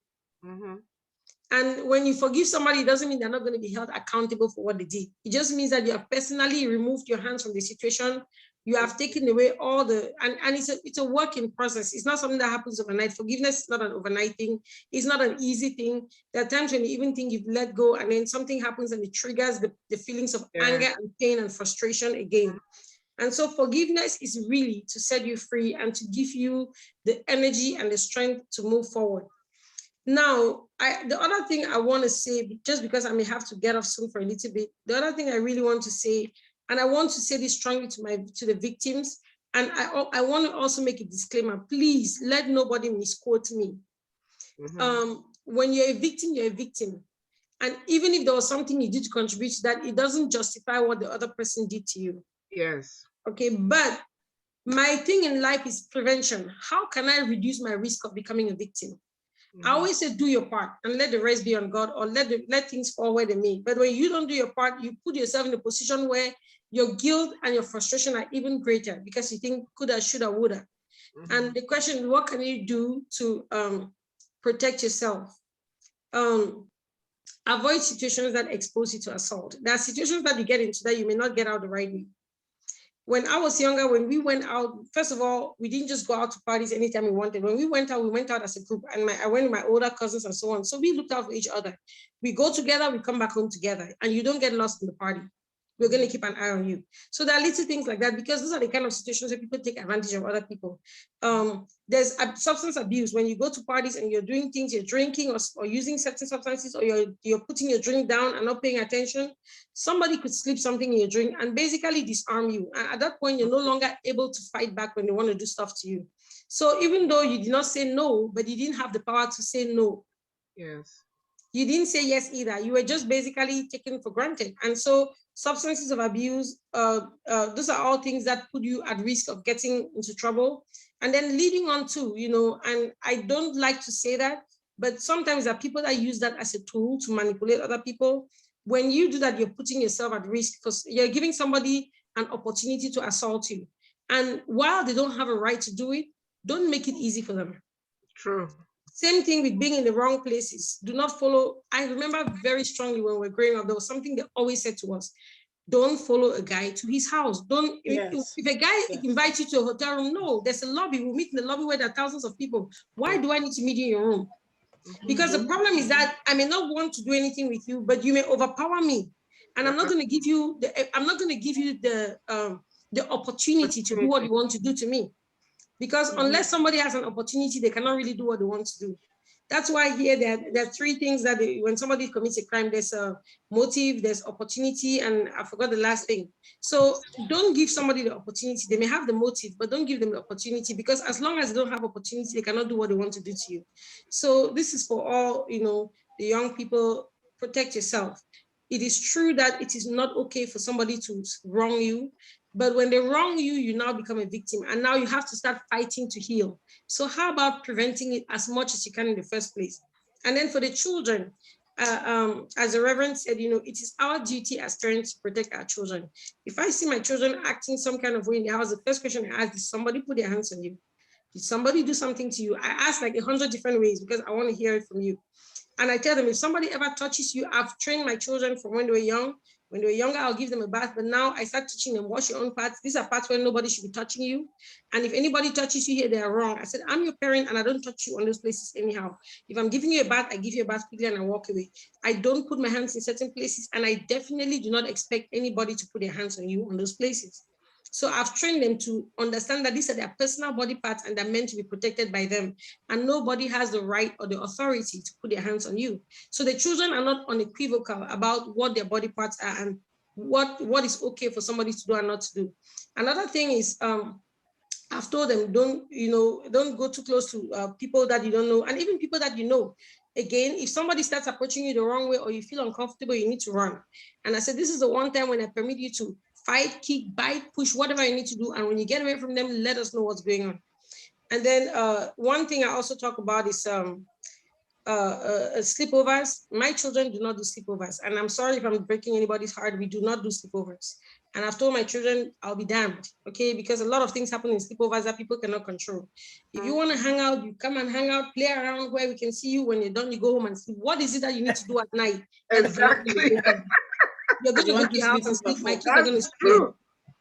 And when you forgive somebody, it doesn't mean they're not going to be held accountable for what they did. It just means that you have personally removed your hands from the situation. You have taken away all the, and it's a working process. It's not something that happens overnight. Forgiveness is not an overnight thing. It's not an easy thing. There are times when you even think you've let go and then something happens and it triggers the feelings of anger and pain and frustration again. And so forgiveness is really to set you free and to give you the energy and the strength to move forward. Now, the other thing I want to say, just because I may have to get off soon for a little bit, the other thing I really want to say, and I want to say this strongly to the victims, and I want to also make a disclaimer, please let nobody misquote me. When you're a victim, you're a victim. And even if there was something you did to contribute to that, it doesn't justify what the other person did to you. Yes. Okay, but my thing in life is prevention. How can I reduce my risk of becoming a victim? I always say, do your part and let the rest be on God, or let things fall where they may. But when you don't do your part, you put yourself in a position where your guilt and your frustration are even greater because you think coulda, shoulda, woulda. And the question is, what can you do to protect yourself? Avoid situations that expose you to assault. There are situations that you get into that you may not get out the right way. When I was younger, when we went out, first of all, we didn't just go out to parties anytime we wanted. When we went out as a group, and I went with my older cousins and so on. So we looked out for each other. We go together, we come back home together, and you don't get lost in the party. We're going to keep an eye on you. So there are little things like that, because those are the kind of situations where people take advantage of other people. There's substance abuse. When you go to parties and you're doing things, you're drinking or using certain substances, or you're putting your drink down and not paying attention, somebody could slip something in your drink and basically disarm you. And at that point, you're no longer able to fight back when they want to do stuff to you. So even though you did not say no, but you didn't have the power to say no. Yes. You didn't say yes either. You were just basically taken for granted. And so substances of abuse, those are all things that put you at risk of getting into trouble. And then leading on to, and I don't like to say that, but sometimes there are people that use that as a tool to manipulate other people. When you do that, you're putting yourself at risk because you're giving somebody an opportunity to assault you. And while they don't have a right to do it, don't make it easy for them. True. Same thing with being in the wrong places. Do not follow. I remember very strongly when we were growing up, there was something they always said to us: don't follow a guy to his house. Don't, if a guy invites you to a hotel room, no, there's a lobby. We'll meet in the lobby where there are thousands of people. Why do I need to meet you in your room? Because the problem is that I may not want to do anything with you, but you may overpower me. And I'm not going to give you the opportunity to do what you want to do to me. Because unless somebody has an opportunity, they cannot really do what they want to do. That's why here there are three things that when somebody commits a crime, there's a motive, there's opportunity, and I forgot the last thing. So don't give somebody the opportunity. They may have the motive, but don't give them the opportunity, because as long as they don't have opportunity, they cannot do what they want to do to you. So this is for all, the young people. Protect yourself. It is true that it is not okay for somebody to wrong you, but when they wrong you, you now become a victim, and now you have to start fighting to heal. So how about preventing it as much as you can in the first place? And then for the children, as the Reverend said, it is our duty as parents to protect our children. If I see my children acting some kind of way in the house, the first question I ask, did somebody put their hands on you? Did somebody do something to you? I ask like 100 different ways because I want to hear it from you. And I tell them, if somebody ever touches you, I've trained my children from when they were young. When they were younger, I'll give them a bath. But now I start teaching them, wash your own parts. These are parts where nobody should be touching you. And if anybody touches you here, they are wrong. I said, I'm your parent and I don't touch you on those places anyhow. If I'm giving you a bath, I give you a bath quickly and I walk away. I don't put my hands in certain places. And I definitely do not expect anybody to put their hands on you on those places. So I've trained them to understand that these are their personal body parts and they're meant to be protected by them. And nobody has the right or the authority to put their hands on you. So the children are not unequivocal about what their body parts are. And what is okay for somebody to do and not to do. Another thing is, I've told them, don't go too close to people that you don't know, and even people that you know. Again, if somebody starts approaching you the wrong way or you feel uncomfortable, you need to run. And I said, this is the one time when I permit you to fight, kick, bite, push, whatever you need to do. And when you get away from them, let us know what's going on. And then one thing I also talk about is sleepovers. My children do not do sleepovers. And I'm sorry if I'm breaking anybody's heart. We do not do sleepovers. And I've told my children, I'll be damned, okay? Because a lot of things happen in sleepovers that people cannot control. If you want to hang out, you come and hang out, play around where we can see you. When you're done, you go home and sleep. What is it that you need to do at night? Exactly. You're going to go to your house and sleep. My kids are going to sleep.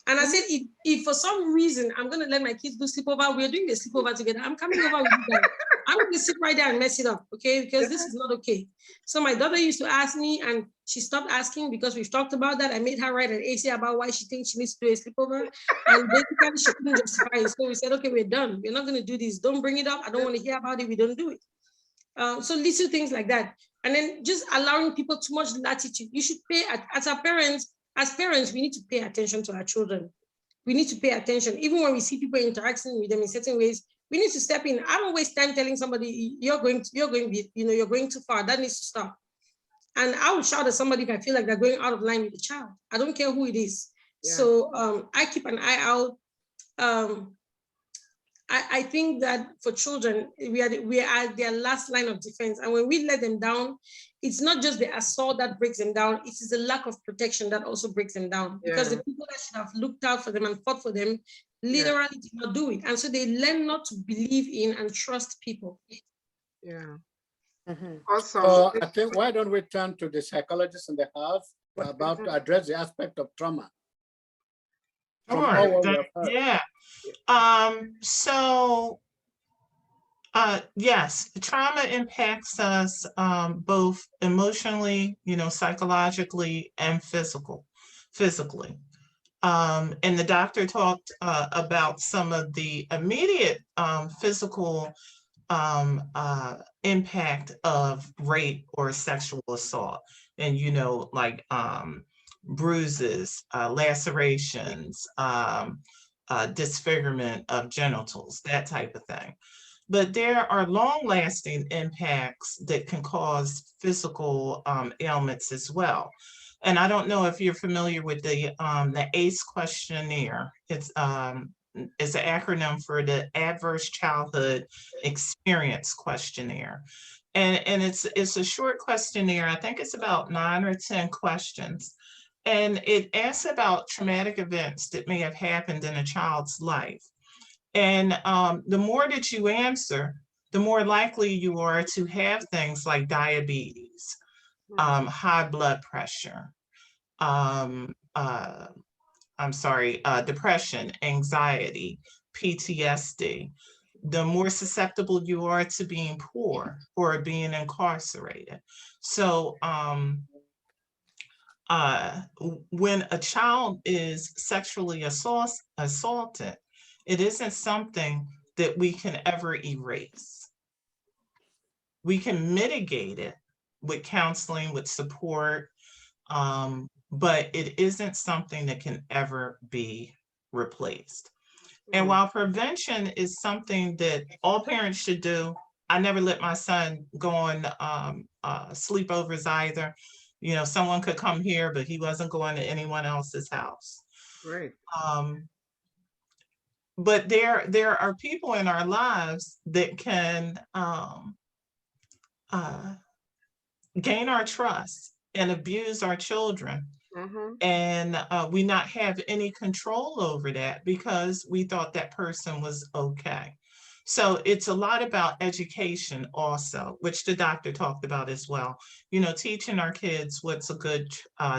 And I said, if for some reason I'm going to let my kids do sleepover, we're doing the sleepover together. I'm coming over with you guys. I'm going to sit right there and mess it up, okay? Because this is not okay. So my daughter used to ask me, and she stopped asking because we've talked about that. I made her write an essay about why she thinks she needs to do a sleepover. And basically she couldn't justify it. So we said, okay, we're done. We're not going to do this. Don't bring it up. I don't want to hear about it. We don't do it. So little things like that. And then just allowing people too much latitude. You should pay, as parents, we need to pay attention to our children. We need to pay attention. Even when we see people interacting with them in certain ways, we need to step in. I don't waste time telling somebody you're going too far. That needs to stop. And I would shout at somebody if I feel like they're going out of line with the child. I don't care who it is. Yeah. So I keep an eye out. I think that for children, we are their last line of defense. And when we let them down, it's not just the assault that breaks them down, it is the lack of protection that also breaks them down. Yeah. Because the people that should have looked out for them and fought for them literally did not do it. And so they learn not to believe in and trust people. Yeah. Mm-hmm. Awesome. I think, why don't we turn to the psychologist in the house about to address the aspect of trauma? Sure. Yeah. Yes, trauma impacts us both emotionally, psychologically, and physically. And the doctor talked about some of the immediate physical impact of rape or sexual assault. And, like bruises, lacerations, disfigurement of genitals, that type of thing. But there are long-lasting impacts that can cause physical ailments as well. And I don't know if you're familiar with the ACE questionnaire. It's an acronym for the Adverse Childhood Experience Questionnaire. And it's a short questionnaire. I think it's about 9 or 10 questions. And it asks about traumatic events that may have happened in a child's life. And the more that you answer, the more likely you are to have things like diabetes, high blood pressure, depression, anxiety, PTSD. The more susceptible you are to being poor or being incarcerated. So when a child is sexually assaulted, it isn't something that we can ever erase. We can mitigate it with counseling, with support, but it isn't something that can ever be replaced. And while prevention is something that all parents should do, I never let my son go on sleepovers either. Someone could come here, but he wasn't going to anyone else's house. Right. But there are people in our lives that can gain our trust and abuse our children. Mm-hmm. And we not have any control over that because we thought that person was okay. So it's a lot about education also, which the doctor talked about as well. Teaching our kids what's a good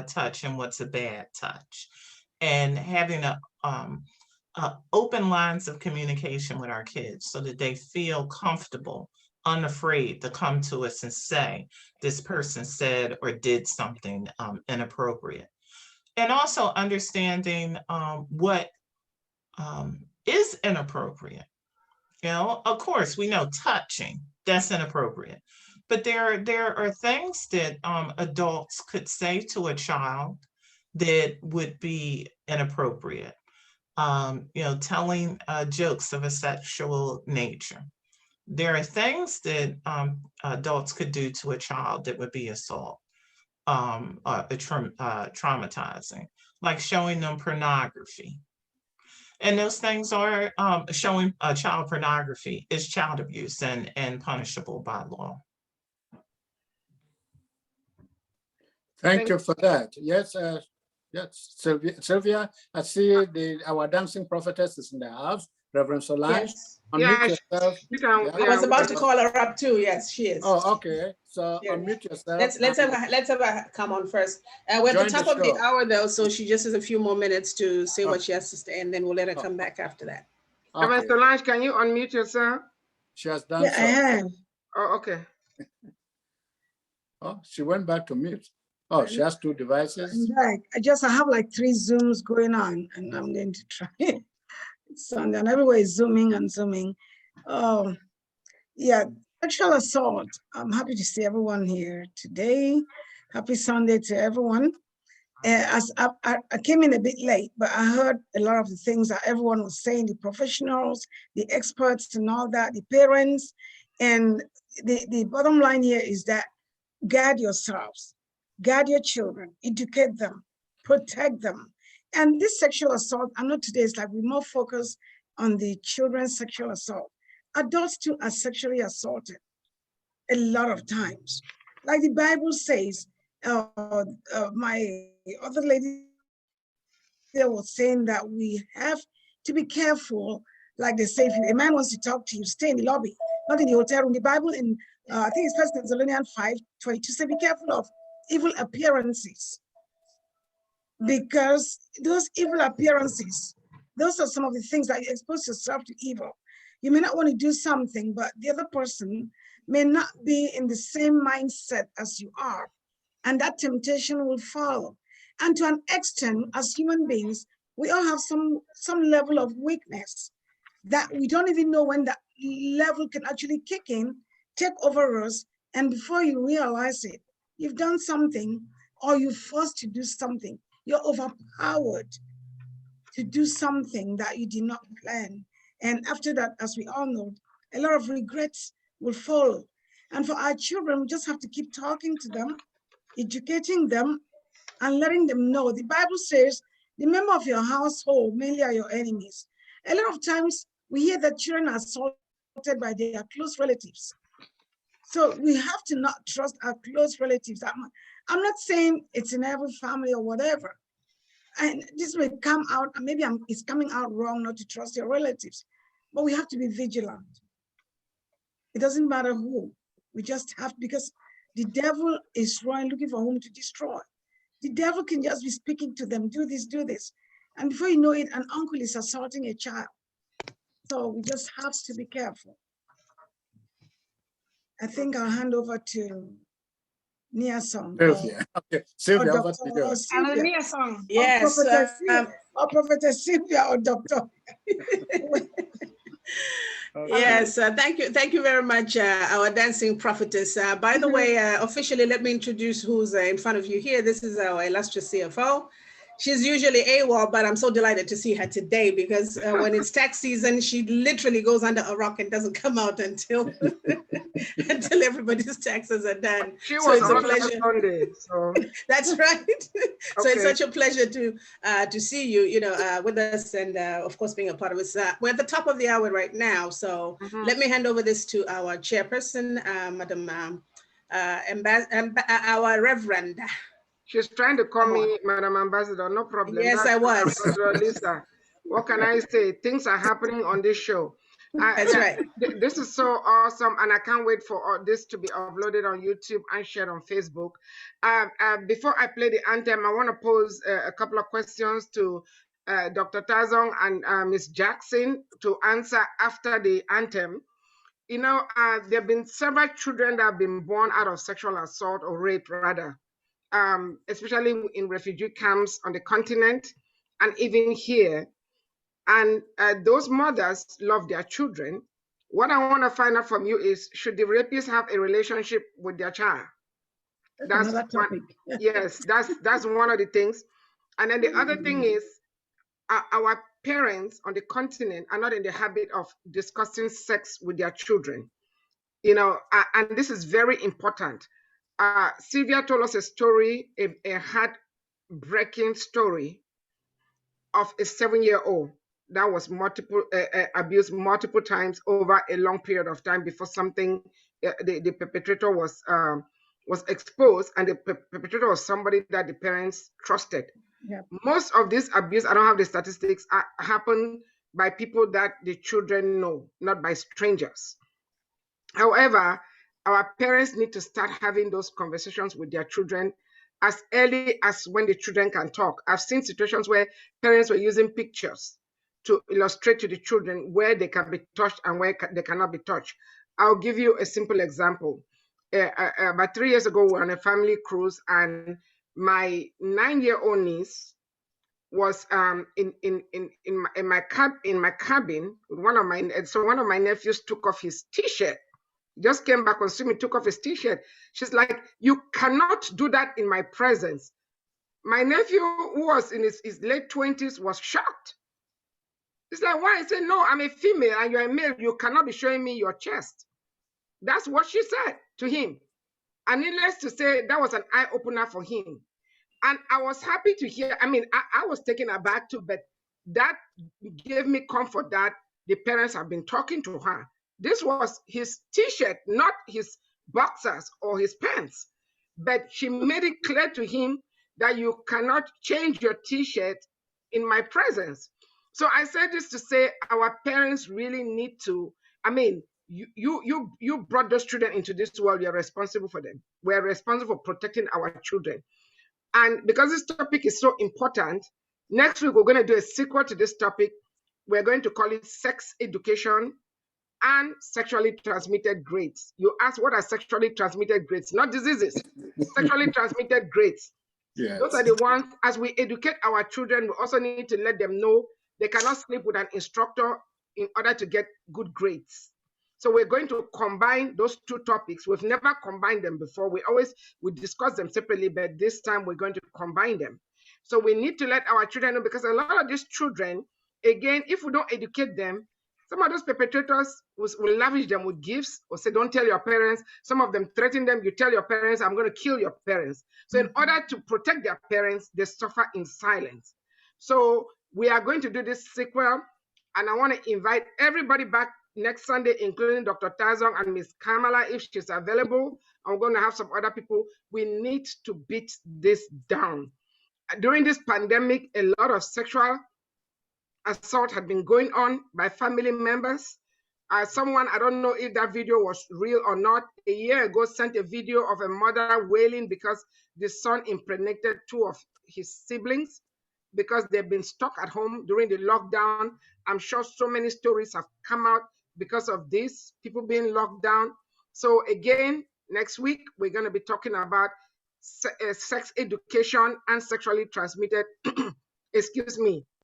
touch and what's a bad touch, and having open lines of communication with our kids so that they feel comfortable, unafraid to come to us and say, this person said or did something inappropriate. And also understanding what is inappropriate. Of course, we know touching, that's inappropriate. But there are things that adults could say to a child that would be inappropriate. Telling jokes of a sexual nature. There are things that adults could do to a child that would be assault, traumatizing, like showing them pornography. And those things are showing child pornography is child abuse and punishable by law. Thank you for that. Yes, yes, Sylvia, I see our dancing prophetess is in the house. Reverend Solange, Yes. unmute yourself. I was about to call her up too. Yes, she is. Oh, okay. So Here. unmute yourself. Let's have her come on first. We're at the top of the hour though, so she just has a few more minutes to say what she has to say, and then we'll let her come back after that. Reverend Solange, can you unmute yourself? She has done so. I have. Oh, okay. Oh, she went back to mute. Oh, she has 2 devices. Right. I have like 3 Zooms going on, and I'm going to try. Sunday, and everywhere is zooming and zooming. Yeah, sexual assault. I'm happy to see everyone here today. Happy Sunday to everyone. As I came in a bit late, but I heard a lot of the things that everyone was saying, the professionals, the experts and all that, the parents. And the bottom line here is that guard yourselves, guard your children, educate them, protect them. And this sexual assault, I know today is like we're more focused on the children's sexual assault. Adults too are sexually assaulted a lot of times. Like the Bible says, my other lady there was saying that we have to be careful. Like they say, if a man wants to talk to you, stay in the lobby, not in the hotel room. The Bible in, I think it's 1 Thessalonians 5:22 says, be careful of evil appearances. Because those evil appearances, those are some of the things that you expose yourself to evil. You may not want to do something, but the other person may not be in the same mindset as you are. And that temptation will follow. And to an extent, as human beings, we all have some level of weakness that we don't even know when that level can actually kick in, take over us. And before you realize it, you've done something or you're forced to do something. You're overpowered to do something that you did not plan. And after that, as we all know, a lot of regrets will follow. And for our children, we just have to keep talking to them, educating them, and letting them know. The Bible says, the member of your household mainly are your enemies. A lot of times, we hear that children are assaulted by their close relatives. So we have to not trust our close relatives. I'm not saying it's in every family or whatever. And this may come out, and maybe it's coming out wrong not to trust your relatives, but we have to be vigilant. It doesn't matter who, we just have, because the devil is looking for whom to destroy. The devil can just be speaking to them, do this, do this. And before you know it, an uncle is assaulting a child. So we just have to be careful. I think I'll hand over to Niasong. Sylvia. Okay, Sylvia, over to you. Yes. Or Prophetess Sylvia or Doctor. Yes, thank you very much, our dancing prophetess. By the way, officially, let me introduce who's in front of you here. This is our illustrious CFO. She's usually AWOL, but I'm so delighted to see her today because when it's tax season, she literally goes under a rock and doesn't come out until until everybody's taxes are done. She was on Sunday, so that's right. So okay. it's such a pleasure to see you, with us, and of course being a part of this. We're at the top of the hour right now, so let me hand over this to our chairperson, Madam our Reverend. She's trying to call me Madam Ambassador, no problem. Yes, I was. Lisa, what can I say? Things are happening on this show. That's right. This is so awesome, and I can't wait for this to be uploaded on YouTube and shared on Facebook. Before I play the anthem, I want to pose a couple of questions to Dr. Tazong and Ms. Jackson to answer after the anthem. There have been several children that have been born out of sexual assault or rape, rather. Especially in refugee camps on the continent and even here. And those mothers love their children. What I want to find out from you is, should the rapists have a relationship with their child? That's one, yes, that's one of the things. And then the other thing is, our parents on the continent are not in the habit of discussing sex with their children. You know, and this is very important. Sylvia told us a story, a heartbreaking story of a 7-year-old that was abused multiple times over a long period of time before something, the perpetrator was exposed, and the perpetrator was somebody that the parents trusted. Yep. Most of this abuse, I don't have the statistics, happen by people that the children know, not by strangers. However, our parents need to start having those conversations with their children as early as when the children can talk. I've seen situations where parents were using pictures to illustrate to the children where they can be touched and where they cannot be touched. I'll give you a simple example. About 3 years ago, we were on a family cruise, and my 9-year-old niece was in my cabin with one of my nephews took off his t-shirt. Just came back on swimming, took off his t-shirt. She's like, "You cannot do that in my presence." My nephew, who was in his late 20s, was shocked. It's like, why? I said, "No, I'm a female and you're a male. You cannot be showing me your chest." That's what she said to him. And needless to say, that was an eye-opener for him. And I was happy to hear, I mean, I was taken aback too, but that gave me comfort that the parents have been talking to her. This was his t-shirt, not his boxers or his pants. But she made it clear to him that you cannot change your t-shirt in my presence. So I said this to say our parents really need to, I mean, you brought those children into this world, you're responsible for them. We're responsible for protecting our children. And because this topic is so important, next week we're going to do a sequel to this topic. We're going to call it Sex Education and Sexually Transmitted Grades. You ask, what are sexually transmitted grades? Not diseases, sexually transmitted grades. Yes. Those are the ones, as we educate our children, we also need to let them know they cannot sleep with an instructor in order to get good grades. So we're going to combine those two topics. We've never combined them before. We discuss them separately, but this time we're going to combine them. So we need to let our children know, because a lot of these children, again, if we don't educate them, some of those perpetrators will lavish them with gifts or say, "Don't tell your parents." Some of them threaten them. "You tell your parents, I'm going to kill your parents." So in order to protect their parents, they suffer in silence. So we are going to do this sequel, and I want to invite everybody back next Sunday, including Dr. Tazong and Ms. Carmella, if she's available. I'm going to have some other people. We need to beat this down. During this pandemic, a lot of sexual assault had been going on by family members. Someone, I don't know if that video was real or not, a year ago sent a video of a mother wailing because the son impregnated 2 of his siblings because they've been stuck at home during the lockdown. I'm sure so many stories have come out because of this, people being locked down. So again, next week, we're going to be talking about sex education and sexually transmitted,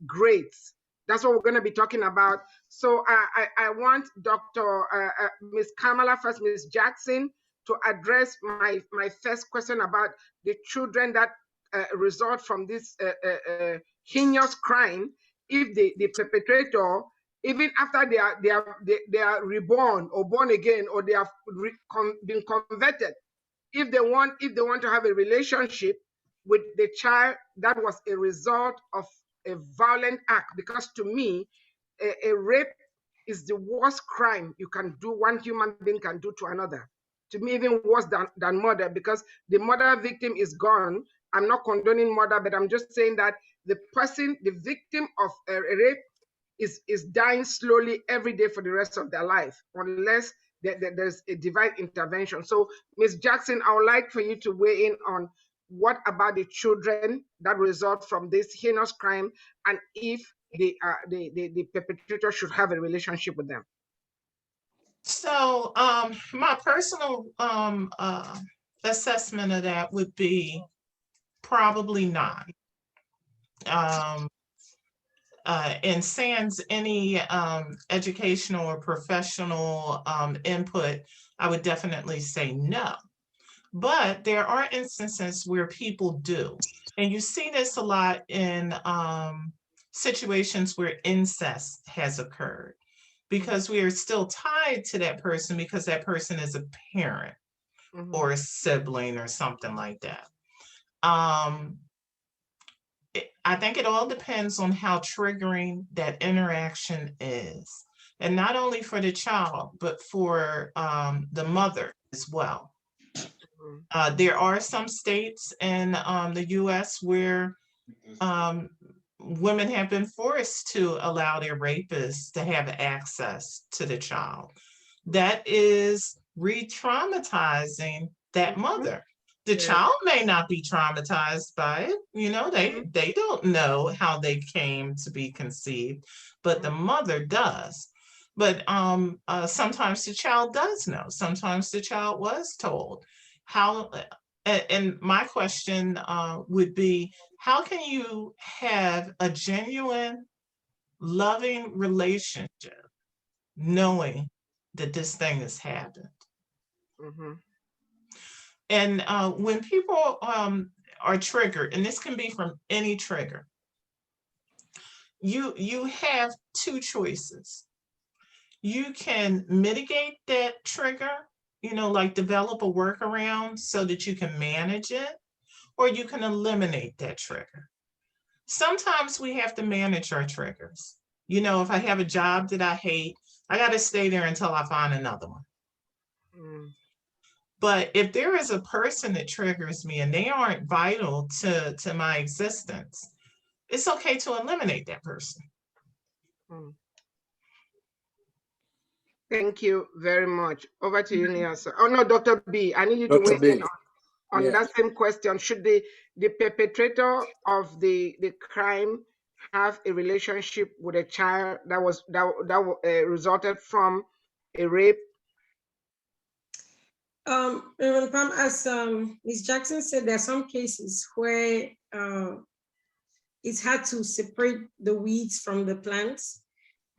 grades. That's what we're going to be talking about. So I want Dr. Ms. Carmella first, Ms. Jackson, to address my first question about the children that result from this heinous crime. If the perpetrator, even after they are reborn or born again, or they have been converted, if they want to have a relationship with the child that was a result of a violent act, because to me, a rape is the worst crime you can do, one human being can do to another. To me, even worse than murder, because the murder victim is gone. I'm not condoning murder, but I'm just saying that the victim of a rape is dying slowly every day for the rest of their life, unless there's a divine intervention. So, Ms. Jackson, I would like for you to weigh in on what about the children that result from this heinous crime, and if the perpetrator should have a relationship with them. So my personal assessment of that would be probably not. And sans any educational or professional input, I would definitely say no. But there are instances where people do. And you see this a lot in situations where incest has occurred, because we are still tied to that person because that person is a parent or a sibling or something like that. I think it all depends on how triggering that interaction is. And not only for the child, but for the mother as well. There are some states in the US where women have been forced to allow their rapists to have access to the child. That is re-traumatizing that mother. The child may not be traumatized by it. You know, they don't know how they came to be conceived, but the mother does. But sometimes the child does know. Sometimes the child was told. How, and my question would be, how can you have a genuine, loving relationship knowing that this thing has happened? And when people are triggered, and this can be from any trigger, you have two choices. You can mitigate that trigger, you know, like develop a workaround so that you can manage it, or you can eliminate that trigger. Sometimes we have to manage our triggers. You know, if I have a job that I hate, I got to stay there until I find another one. But if there is a person that triggers me and they aren't vital to my existence, it's okay to eliminate that person. Thank you very much. Over to you, Niasa. Oh no, Dr. B, I need you to weigh in on that same question. Should the perpetrator of the crime have a relationship with a child that resulted from a rape? Reverend Pam, as Ms. Jackson said, there are some cases where it's hard to separate the weeds from the plants.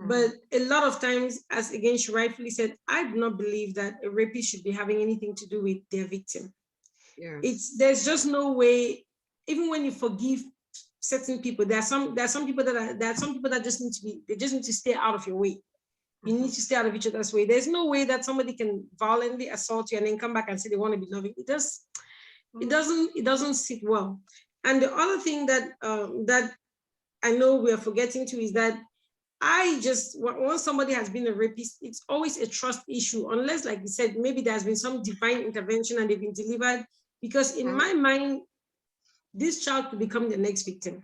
But a lot of times, as again, she rightfully said, I do not believe that a rapist should be having anything to do with their victim. There's just no way, even when you forgive certain people, there are some people that just need to stay out of your way. You need to stay out of each other's way. There's no way that somebody can violently assault you and then come back and say they want to be loving. It doesn't sit well. And the other thing that that I know we are forgetting too is that once somebody has been a rapist, it's always a trust issue, unless, like you said, maybe there's been some divine intervention and they've been delivered. Because in my mind, this child could become the next victim.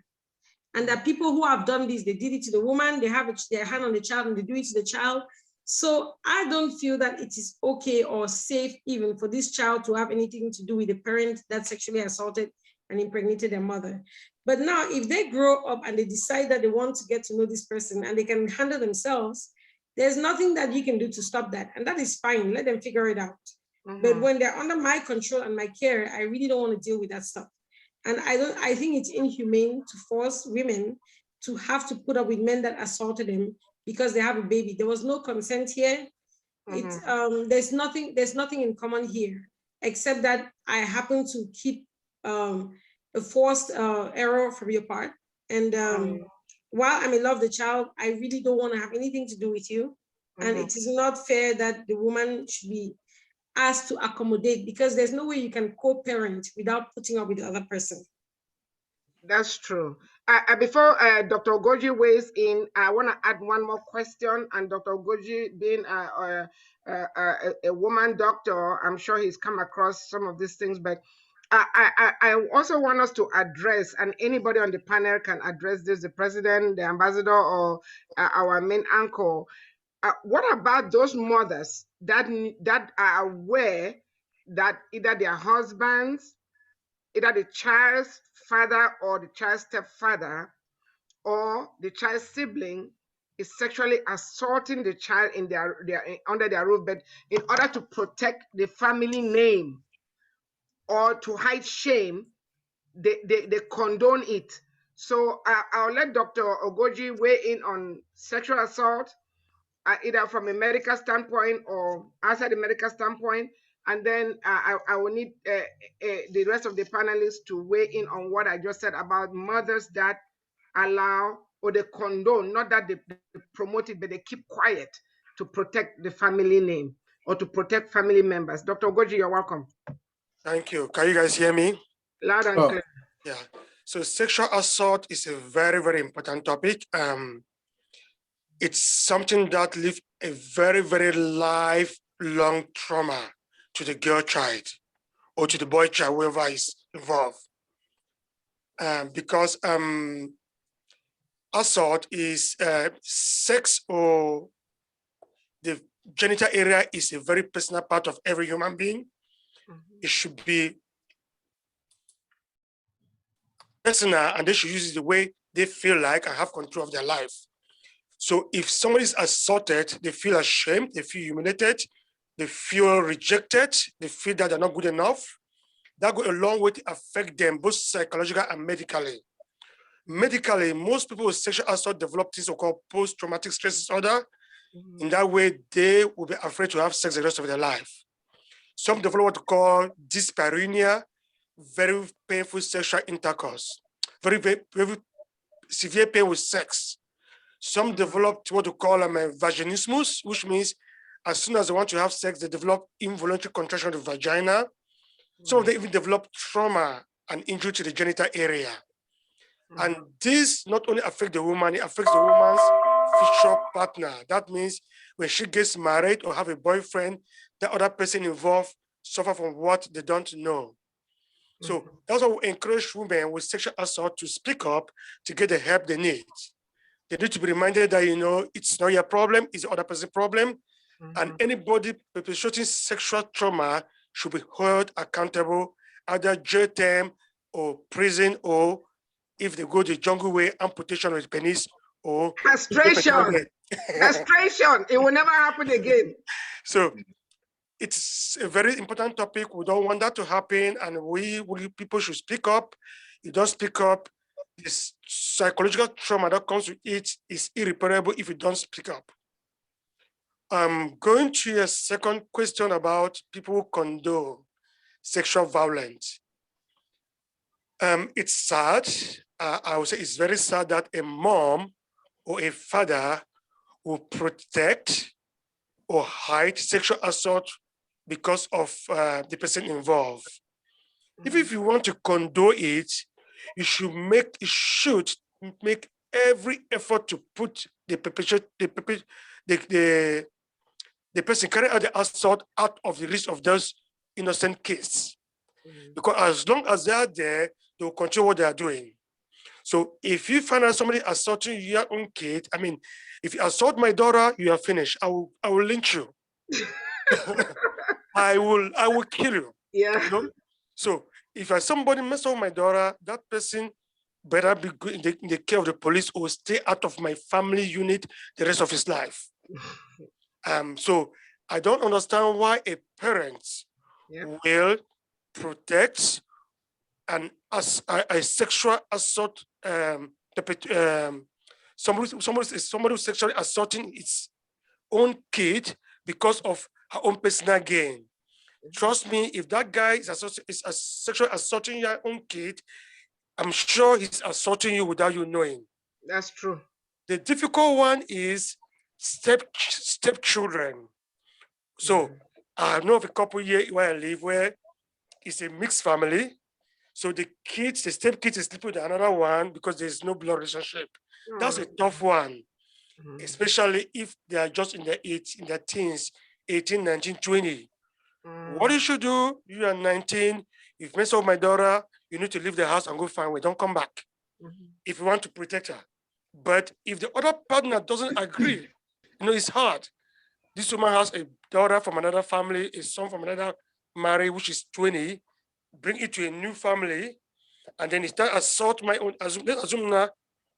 And that people who have done this, they did it to the woman, they have their hand on the child and they do it to the child. So I don't feel that it is okay or safe even for this child to have anything to do with the parent that sexually assaulted and impregnated their mother. But now if they grow up and they decide that they want to get to know this person and they can handle themselves, there's nothing that you can do to stop that. And that is fine, let them figure it out. But when they're under my control and my care, I really don't want to deal with that stuff. And I think it's inhumane to force women to have to put up with men that assaulted them because they have a baby. There was no consent here. There's nothing in common here, except that I happen to keep a forced error from your part. And while I may love the child, I really don't want to have anything to do with you. And it is not fair that the woman should be asked to accommodate, because there's no way you can co-parent without putting up with the other person. That's true. Before Dr. Urgoji weighs in, I want to add one more question. And Dr. Urgoji, being a woman doctor, I'm sure he's come across some of these things, but I also want us to address, and anybody on the panel can address this, the president, the ambassador, or our main anchor. What about those mothers that are aware that either their husbands, either the child's father or the child's stepfather or the child's sibling is sexually assaulting the child in under their roof, but in order to protect the family name or to hide shame, they condone it. So I'll let Dr. Urgoji weigh in on sexual assault, either from a medical standpoint or outside the medical standpoint, And then I will need the rest of the panelists to weigh in on what I just said about mothers that allow or they condone, not that they promote it, but they keep quiet to protect the family name or to protect family members. Dr. Urgoji, you're welcome. Thank you. Can you guys hear me? Loud and clear. Yeah. So sexual assault is a very, very important topic. It's something that leaves a very, very lifelong trauma to the girl child or to the boy child, whoever is involved. Because assault is sex or the genital area is a very personal part of every human being. It should be personal and they should use it the way they feel like and have control of their life. So if somebody is assaulted, they feel ashamed, they feel humiliated, they feel rejected, they feel that they're not good enough. That goes a long way to affect them, both psychologically and medically. Medically, most people with sexual assault develop things called post-traumatic stress disorder. In that way, they will be afraid to have sex the rest of their life. Some develop what we call dyspareunia, very painful sexual intercourse, very, very, very severe pain with sex. Some develop what we call vaginismus, which means as soon as they want to have sex, they develop involuntary contraction of the vagina. Some of them even develop trauma and injury to the genital area. And this not only affects the woman, it affects the woman's future partner. That means when she gets married or have a boyfriend, the other person involved suffer from what they don't know. So that's why we encourage women with sexual assault to speak up to get the help they need. They need to be reminded that, you know, it's not your problem, it's the other person's problem. And anybody perpetrating sexual trauma should be held accountable, either jail term or prison, or if they go the jungle way, amputation of the penis or castration. Castration. It will never happen again. So it's a very important topic. We don't want that to happen, and we people should speak up. You don't speak up, this psychological trauma that comes with it is irreparable if you don't speak up. I'm going to your second question about people who condone sexual violence. It's sad. I would say it's very sad that a mom or a father will protect or hide sexual assault because of the person involved. If you want to condone it, you should make every effort to put the person carrying out the assault out of the reach of those innocent kids. Because as long as they are there, they will control what they are doing. So if you find out somebody assaulting your own kid, I mean, if you assault my daughter, you are finished. I will lynch you. I will kill you. Yeah. You know? So if somebody mess up my daughter, that person better be good in the care of the police or stay out of my family unit the rest of his life. So I don't understand why a parent will protect a sexual assault, somebody who's sexually assaulting its own kid because of her own personal gain. Trust me, if that guy is sexually assaulting your own kid, I'm sure he's assaulting you without you knowing. That's true. The difficult one is stepchildren. So I know of a couple here where I live where it's a mixed family. So the stepkids is sleeping with another one because there's no blood relationship. That's a tough one, especially if they are just in their teens, 18, 19, 20. What you should do, you are 19, if you mess up my daughter, you need to leave the house and go find way. Don't come back if you want to protect her. But if the other partner doesn't agree, you know, it's hard. This woman has a daughter from another family, a son from another marriage, which is 20, bring it to a new family, and then he start assault my own. Assume now,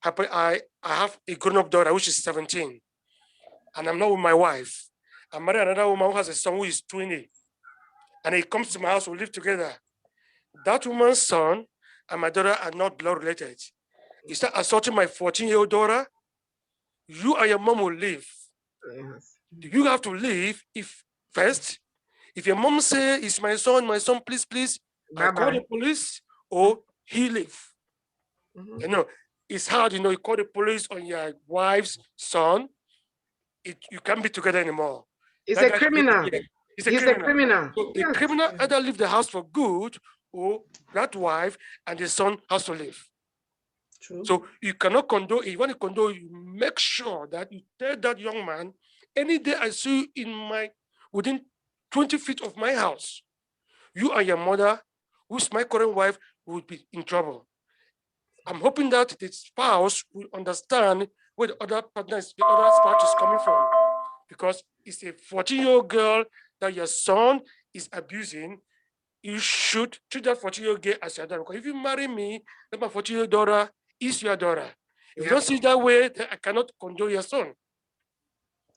I have a grown-up daughter, which is 17, and I'm not with my wife. I married another woman who has a son who is 20, and he comes to my house, we live together. That woman's son and my daughter are not blood related. You start assaulting my 14-year-old daughter, you and your mom will leave. You have to leave if first, If your mom say, it's my son, please, please, I call the police or he leave. You know, it's hard, you know, you call the police on your wife's son, you can't be together anymore. It's a criminal. He's a criminal. So the criminal either leave the house for good, or that wife and the son has to leave. True. So you cannot condone. If you want to condone, you make sure that you tell that young man, any day I see you within 20 feet of my house, you and your mother, who's my current wife, will be in trouble. I'm hoping that the spouse will understand where the other spouse is coming from, because it's a 14-year-old girl that your son is abusing. You should treat that 14-year-old girl as your daughter. Because if you marry me, then my 14-year-old daughter is your daughter. If you don't see it that way, then I cannot condone your son.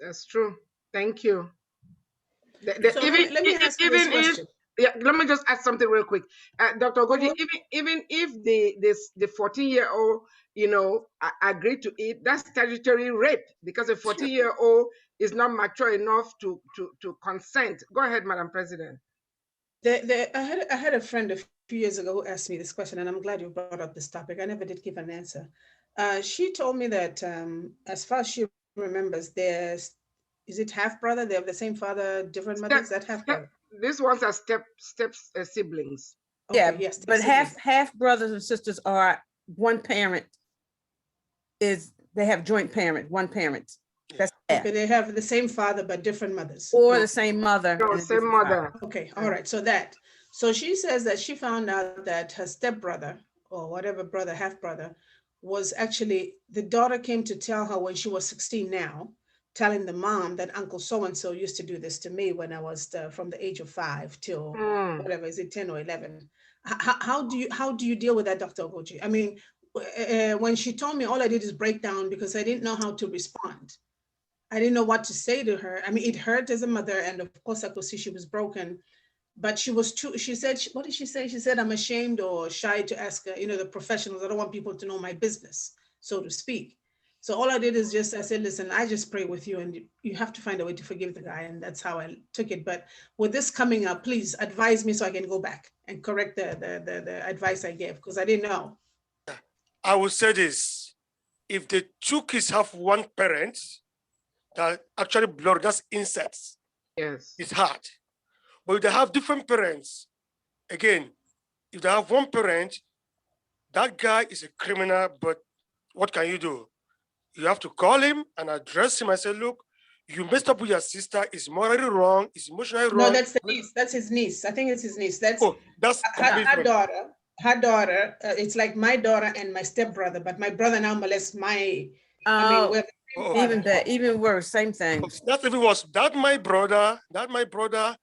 That's true. Thank you. Let me ask you this question. Let me just add something real quick, Dr. Urgoji. Even if the 14-year-old, you know, agreed to it, that's statutory rape, because a 14-year-old is not mature enough to consent. Go ahead, Madam President. I had a friend a few years ago who asked me this question, and I'm glad you brought up this topic. I never did give an answer. She told me that as far as she remembers, is it half brother? They have the same father, different mothers. That half brother. These ones are step siblings. Okay, yeah, yes, but half brothers and sisters are one parent. They have joint parent, one parent. That's okay. They have the same father but different mothers, or the same mother. No, same mother. Okay, all right. So she says that she found out that her stepbrother, or whatever brother, half brother, was actually, the daughter came to tell her when she was 16 now, telling the mom that Uncle so-and-so used to do this to me when I was from the age of 5 till whatever, is it 10 or 11? How do you deal with that, Dr. Urgoji? I mean, when she told me, all I did is break down because I didn't know how to respond. I didn't know what to say to her. I mean, it hurt as a mother, and of course I could see she was broken, but she was too, she said, what did she say? She said, I'm ashamed or shy to ask, the professionals. I don't want people to know my business, so to speak. So all I did is I said, listen, I just pray with you, and you have to find a way to forgive the guy. And that's how I took it. But with this coming up, please advise me so I can go back and correct the advice I gave, because I didn't know. I will say this: if the two kids have one parent, that actually blood, that's incest. Yes, it's hard. But if they have different parents, again, if they have one parent, that guy is a criminal. But what can you do? You have to call him and address him and say, look, you messed up with your sister. It's morally wrong. It's emotionally wrong. No, that's the niece. That's his niece. I think it's his niece. That's her daughter. Her daughter. It's like my daughter and my stepbrother, but my brother now molests my. Even worse. Same thing. That's even worse. That my brother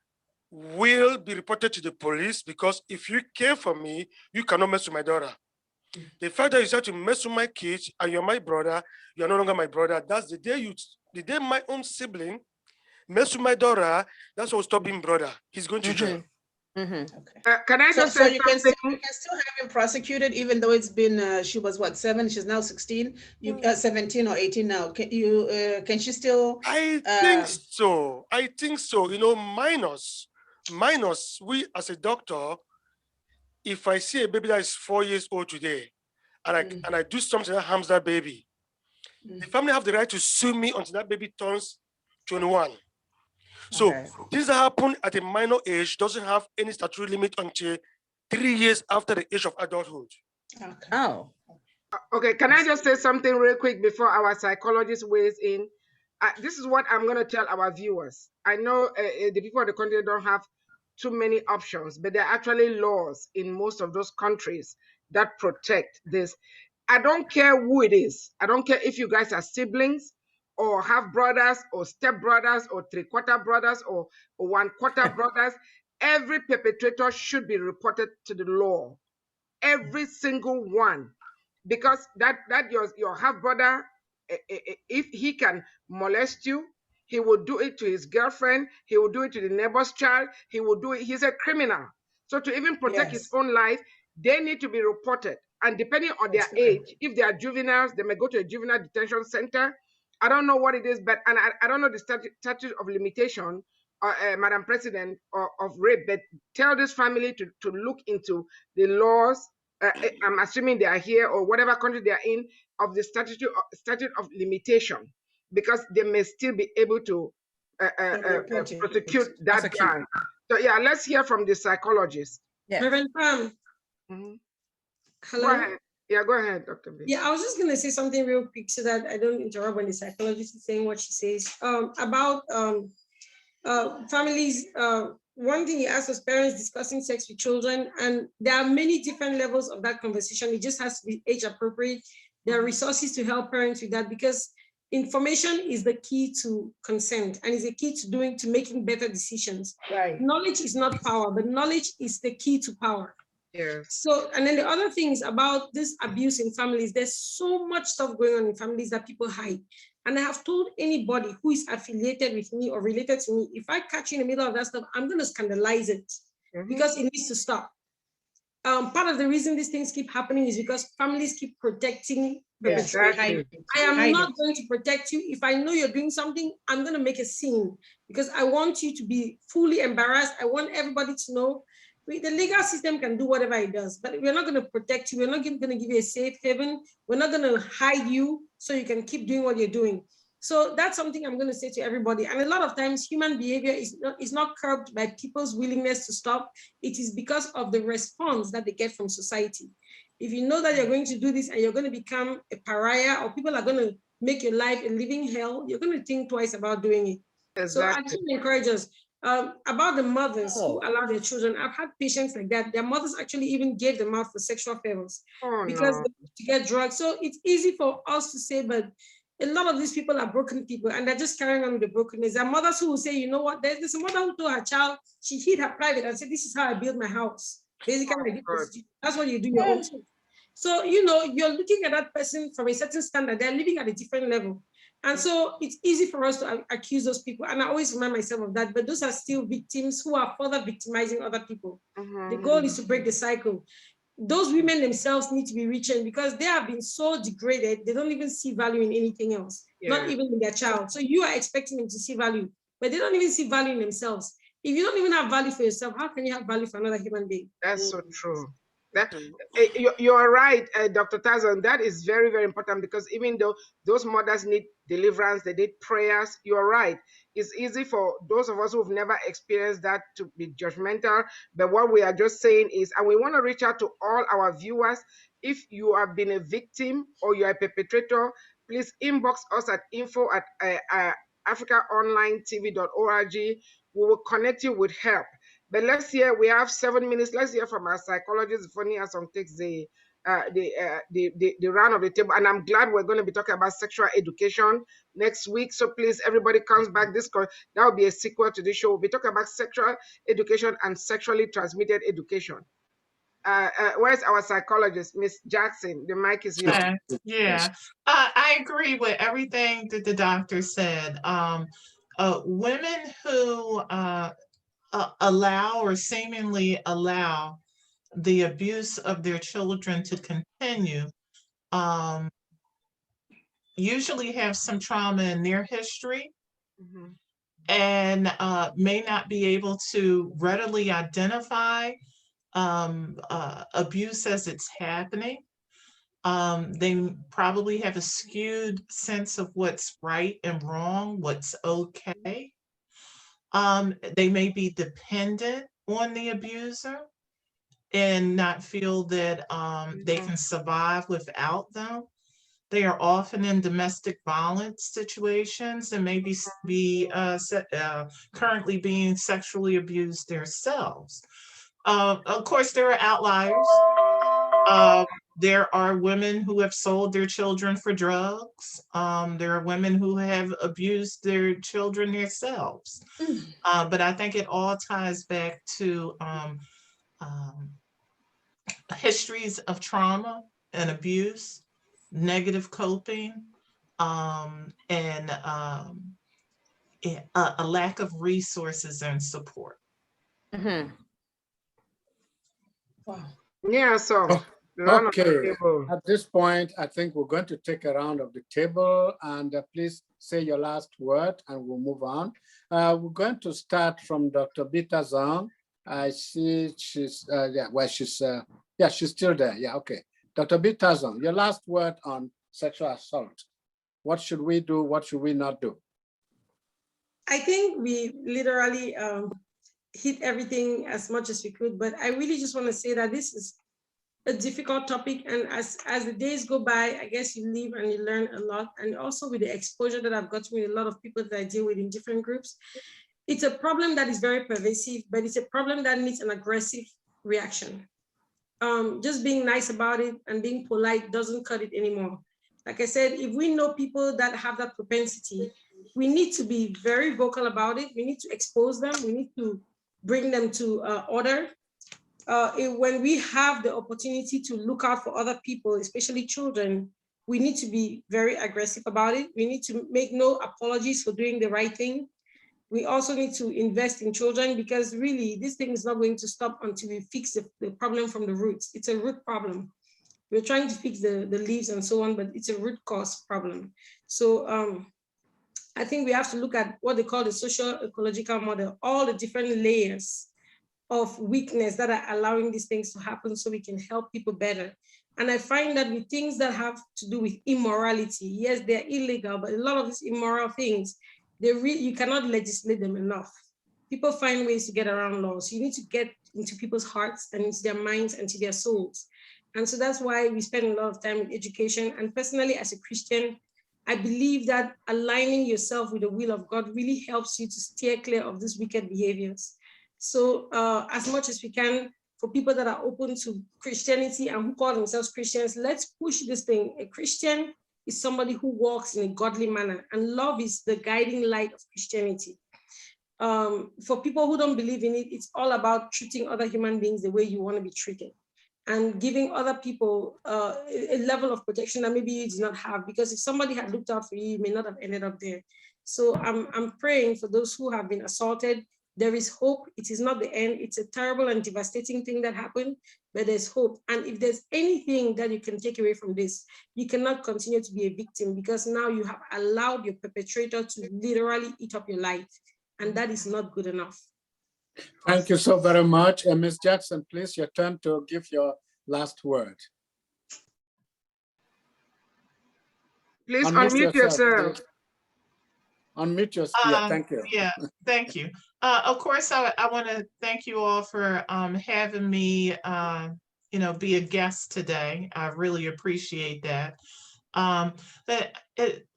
will be reported to the police, because if you care for me, you cannot mess with my daughter. The fact that you start to mess with my kids and you're my brother, you're no longer my brother. That's the day my own sibling mess with my daughter, that's what will stop being brother. He's going to jail. Okay. Can I just say you can still have him prosecuted, even though it's been she was what, 7? She's now 16. 17 or 18 now. Can she still? I think so. Minors. We as a doctor, if I see a baby that is 4 years old today, and I do something that harms that baby, the family have the right to sue me until that baby turns 21. So things that happen at a minor age doesn't have any statutory limit until 3 years after the age of adulthood. Okay. Oh. Okay, can I just say something real quick before our psychologist weighs in? This is what I'm going to tell our viewers. I know the people in the country don't have too many options, but there are actually laws in most of those countries that protect this. I don't care who it is. I don't care if you guys are siblings or half brothers or step brothers or 3/4 brothers or 1/4 brothers. Every perpetrator should be reported to the law. Every single one. Because that your half brother, if he can molest you, he will do it to his girlfriend, he will do it to the neighbor's child, he will do it. He's a criminal. So to even protect his own life, they need to be reported. And depending on their age, if they are juveniles, they may go to a juvenile detention center. I don't know what it is, but I don't know the statute of limitation Madam President, of rape, but tell this family to look into the laws. I'm assuming they are here or whatever country they are in, of the statute of limitation, because they may still be able to prosecute that guy. So yeah, let's hear from the psychologist. Yeah. Reverend Pam. Hello. Go ahead. Yeah, go ahead, Dr. B. Yeah, I was just going to say something real quick so that I don't interrupt when the psychologist is saying what she says about families. One thing you asked was parents discussing sex with children, and there are many different levels of that conversation. It just has to be age appropriate. There are resources to help parents with that, because information is the key to consent and is the key to making better decisions. Right. Knowledge is not power, but knowledge is the key to power. Yes. So, and then the other thing is about this abuse in families. There's so much stuff going on in families that people hide. And I have told anybody who is affiliated with me or related to me, if I catch you in the middle of that stuff, I'm going to scandalize it because it needs to stop. Part of the reason these things keep happening is because families keep protecting perpetrators. I am not going to protect you. If I know you're doing something, I'm going to make a scene because I want you to be fully embarrassed. I want everybody to know. The legal system can do whatever it does, but we're not going to protect you. We're not going to give you a safe haven. We're not going to hide you so you can keep doing what you're doing. So that's something I'm going to say to everybody. And a lot of times human behavior is not curbed by people's willingness to stop. It is because of the response that they get from society. If you know that you're going to do this and you're going to become a pariah, or people are going to make your life a living hell, you're going to think twice about doing it. Exactly. So I just encourage us. About the mothers who allow their children, I've had patients like that. Their mothers actually even gave them out for sexual favors because to get drugs. So it's easy for us to say, but a lot of these people are broken people and they're just carrying on with the brokenness. There are mothers who will say, you know what, there's a mother who told her child, she hid her private and said, this is how I build my house. Basically, that's what you do your own too. So, you know, you're looking at that person from a certain standard, they're living at a different level. And so it's easy for us to accuse those people. And I always remind myself of that, but those are still victims who are further victimizing other people. The goal is to break the cycle. Those women themselves need to be reaching because they have been so degraded, they don't even see value in anything else, not even in their child. So you are expecting them to see value, but they don't even see value in themselves. If you don't even have value for yourself, how can you have value for another human being? That's so true. That you're right, Dr. Tazong. That is very, very important because even though those mothers need deliverance, they need prayers. You're right. It's easy for those of us who've never experienced that to be judgmental. But what we are just saying is, and we want to reach out to all our viewers. If you have been a victim or you are a perpetrator, please inbox us at info@AfricaOnlineTV.org. We will connect you with help. But let's hear, we have 7 minutes. Let's hear from our psychologist, Funny Asong takes the round of the table. And I'm glad we're going to be talking about sexual education next week. So please, everybody comes back. That will be a sequel to the show. We'll be talking about sexual education and sexually transmitted education. Where's our psychologist, Miss Jackson? The mic is yours. I agree with everything that the doctor said. Women who allow or seemingly allow the abuse of their children to continue usually have some trauma in their history and may not be able to readily identify abuse as it's happening. They probably have a skewed sense of what's right and wrong, what's okay. They may be dependent on the abuser and not feel that they can survive without them. They are often in domestic violence situations and maybe currently being sexually abused themselves. Of course, there are outliers. There are women who have sold their children for drugs. There are women who have abused their children themselves. But I think it all ties back to histories of trauma and abuse, negative coping, and a lack of resources and support. Yeah, so Okay, at this point, I think we're going to take a round of the table, and please say your last word and we'll move on. We're going to start from Dr. Tazong. I see she's, she's still there. Yeah, okay. Dr. Tazong, your last word on sexual assault. What should we do? What should we not do? I think we literally hit everything as much as we could, but I really just want to say that this is a difficult topic, and as the days go by, I guess you live and you learn a lot. And also with the exposure that I've gotten with a lot of people that I deal with in different groups, it's a problem that is very pervasive, but it's a problem that needs an aggressive reaction. Just being nice about it and being polite doesn't cut it anymore. Like I said, if we know people that have that propensity, we need to be very vocal about it. We need to expose them. We need to bring them to order. When we have the opportunity to look out for other people, especially children, we need to be very aggressive about it. We need to make no apologies for doing the right thing. We also need to invest in children, because really this thing is not going to stop until we fix the problem from the roots. It's a root problem. We're trying to fix the leaves and so on, but it's a root cause problem. So I think we have to look at what they call the social ecological model, all the different layers of weakness that are allowing these things to happen so we can help people better. And I find that with things that have to do with immorality, yes, they're illegal, but a lot of these immoral things, you cannot legislate them enough. People find ways to get around laws. You need to get into people's hearts and into their minds and to their souls. And so that's why we spend a lot of time with education. And personally, as a Christian, I believe that aligning yourself with the will of God really helps you to steer clear of these wicked behaviors. So as much as we can, for people that are open to Christianity and who call themselves Christians, let's push this thing. A Christian is somebody who walks in a godly manner, and love is the guiding light of Christianity. For people who don't believe in it, it's all about treating other human beings the way you want to be treated, and giving other people a level of protection that maybe you do not have, because if somebody had looked out for you, you may not have ended up there. So I'm praying for those who have been assaulted. There is hope. It is not the end. It's a terrible and devastating thing that happened, but there's hope. And if there's anything that you can take away from this, you cannot continue to be a victim, because now you have allowed your perpetrator to literally eat up your life. And that is not good enough. Thank you so very much. Ms. Jackson, please, your turn to give your last word. Please unmute yourself. Please. Unmute yourself. Yeah, thank you. Yeah, thank you. Of course, I want to thank you all for having me, be a guest today. I really appreciate that. My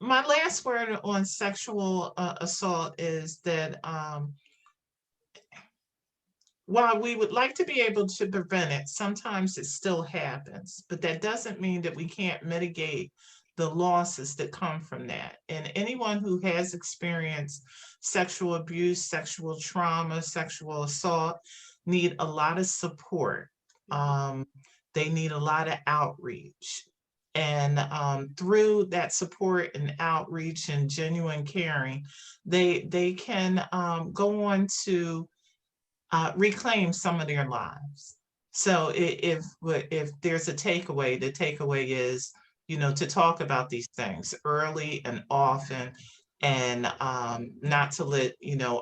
last word on sexual assault is that while we would like to be able to prevent it, sometimes it still happens, but that doesn't mean that we can't mitigate the losses that come from that. And anyone who has experienced sexual abuse, sexual trauma, sexual assault need a lot of support. They need a lot of outreach. And through that support and outreach and genuine caring, they can go on to reclaim some of their lives. So if there's a takeaway, the takeaway is, to talk about these things early and often, and not to let,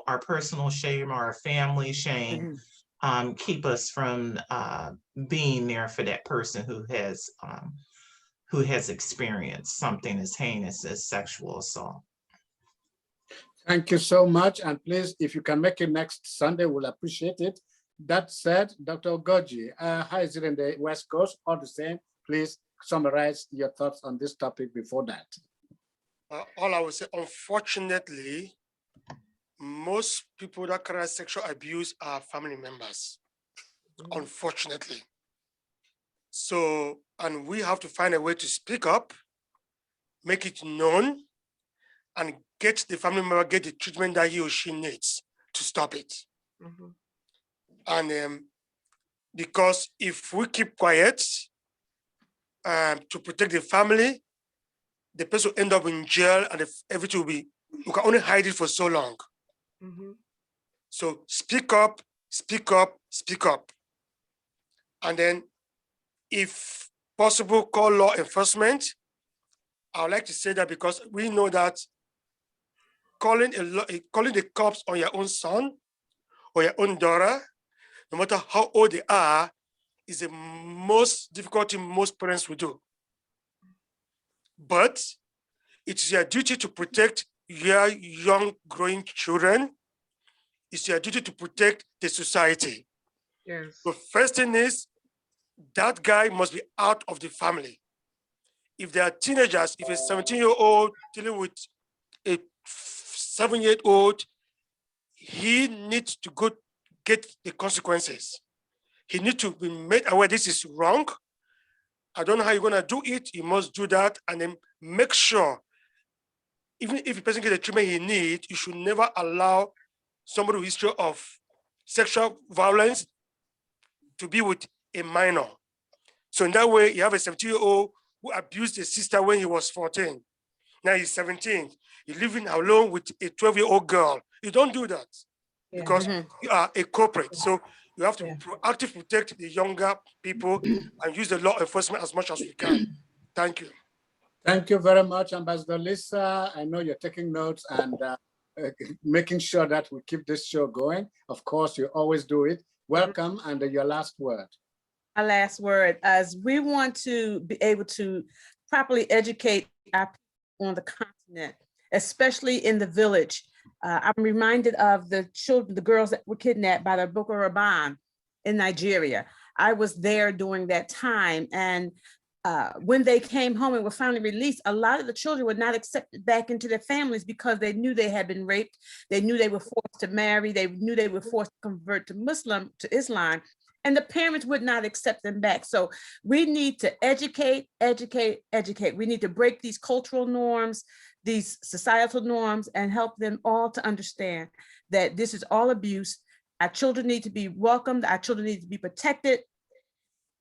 our personal shame or our family shame keep us from being there for that person who has experienced something as heinous as sexual assault. Thank you so much. And please, if you can make it next Sunday, we'll appreciate it. That said, Dr. Urgoji, how is it in the West Coast? All the same, please summarize your thoughts on this topic before that. All I would say, unfortunately, most people that carry sexual abuse are family members, unfortunately. So, and we have to find a way to speak up, make it known, and get the family member get the treatment that he or she needs to stop it. And because if we keep quiet to protect the family, the person will end up in jail, and everything will be, you can only hide it for so long. So speak up, speak up, speak up. And then if possible, call law enforcement. I would like to say that because we know that calling the cops on your own son or your own daughter, no matter how old they are, is the most difficult thing most parents will do. But it's your duty to protect your young growing children. It's your duty to protect the society. Yes. The first thing is that guy must be out of the family. If they are teenagers, if a 17-year-old dealing with a 7-year-old, he needs to go get the consequences. He needs to be made aware this is wrong. I don't know how you're gonna do it. You must do that and then make sure, even if the person gets the treatment he needs, you should never allow somebody with history of sexual violence to be with a minor. So in that way, you have a 17-year-old who abused his sister when he was 14. Now he's 17. He's living alone with a 12-year-old girl. You don't do that because you are a corporate. So you have to proactively protect the younger people and use the law enforcement as much as we can. Thank you. Thank you very much, Ambassador Lisa. I know you're taking notes and making sure that we keep this show going. Of course, you always do it. Welcome, and your last word. Our last word, as we want to be able to properly educate our people on the continent, especially in the village. I'm reminded of the children, the girls that were kidnapped by the Boko Haram in Nigeria. I was there during that time, and when they came home and were finally released, a lot of the children were not accepted back into their families because they knew they had been raped. They knew they were forced to marry. They knew they were forced to convert to Islam, and the parents would not accept them back. So we need to educate. We need to break these cultural norms, these societal norms, and help them all to understand that this is all abuse. Our children need to be welcomed. Our children need to be protected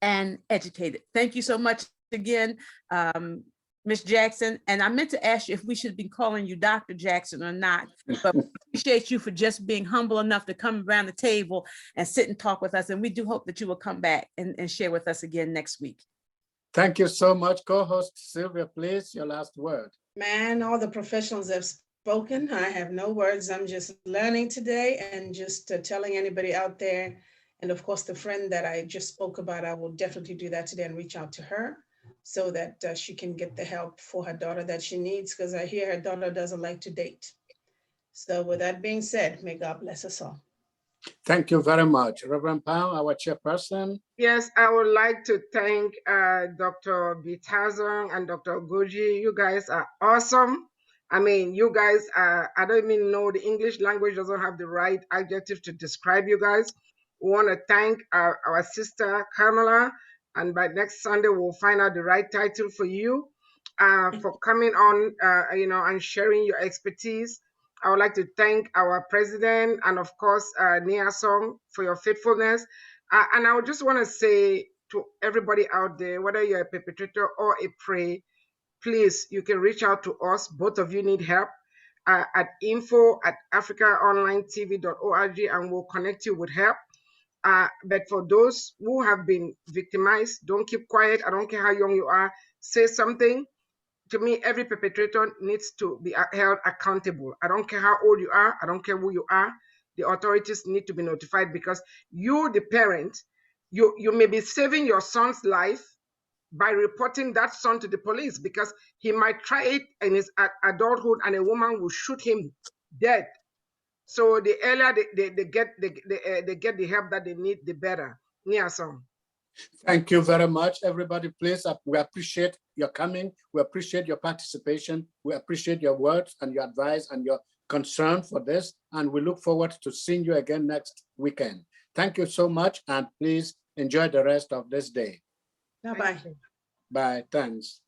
and educated. Thank you so much again, Ms. Jackson. And I meant to ask you if we should be calling you Dr. Jackson or not, but we appreciate you for just being humble enough to come around the table and sit and talk with us. And we do hope that you will come back and share with us again next week. Thank you so much. Co-host Sylvia, please, your last word. Man, all the professionals have spoken. I have no words. I'm just learning today and just telling anybody out there. And of course, the friend that I just spoke about, I will definitely do that today and reach out to her so that she can get the help for her daughter that she needs, because I hear her daughter doesn't like to date. So with that being said, may God bless us all. Thank you very much. Reverend Pao, our chairperson. Yes, I would like to thank Dr. Tazong and Dr. Urgoji. You guys are awesome. I mean, you guys are, I don't even know, the English language doesn't have the right adjective to describe you guys. We want to thank our sister Carmella, and by next Sunday we'll find out the right title for you for coming on, and sharing your expertise. I would like to thank our president and of course Nia Song for your faithfulness. And I would just want to say to everybody out there, whether you're a perpetrator or a prey, please, you can reach out to us. Both of you need help at info@africaonlinetv.org, and we'll connect you with help. But for those who have been victimized, don't keep quiet. I don't care how young you are. Say something. To me, every perpetrator needs to be held accountable. I don't care how old you are. I don't care who you are. The authorities need to be notified, because you, the parent, you may be saving your son's life by reporting that son to the police, because he might try it in his adulthood and a woman will shoot him dead. So the earlier they get the help that they need, the better. Nia-san. Thank you very much, everybody. Please, we appreciate your coming. We appreciate your participation. We appreciate your words and your advice and your concern for this. And we look forward to seeing you again next weekend. Thank you so much. And please enjoy the rest of this day. Bye-bye. Bye. Thanks.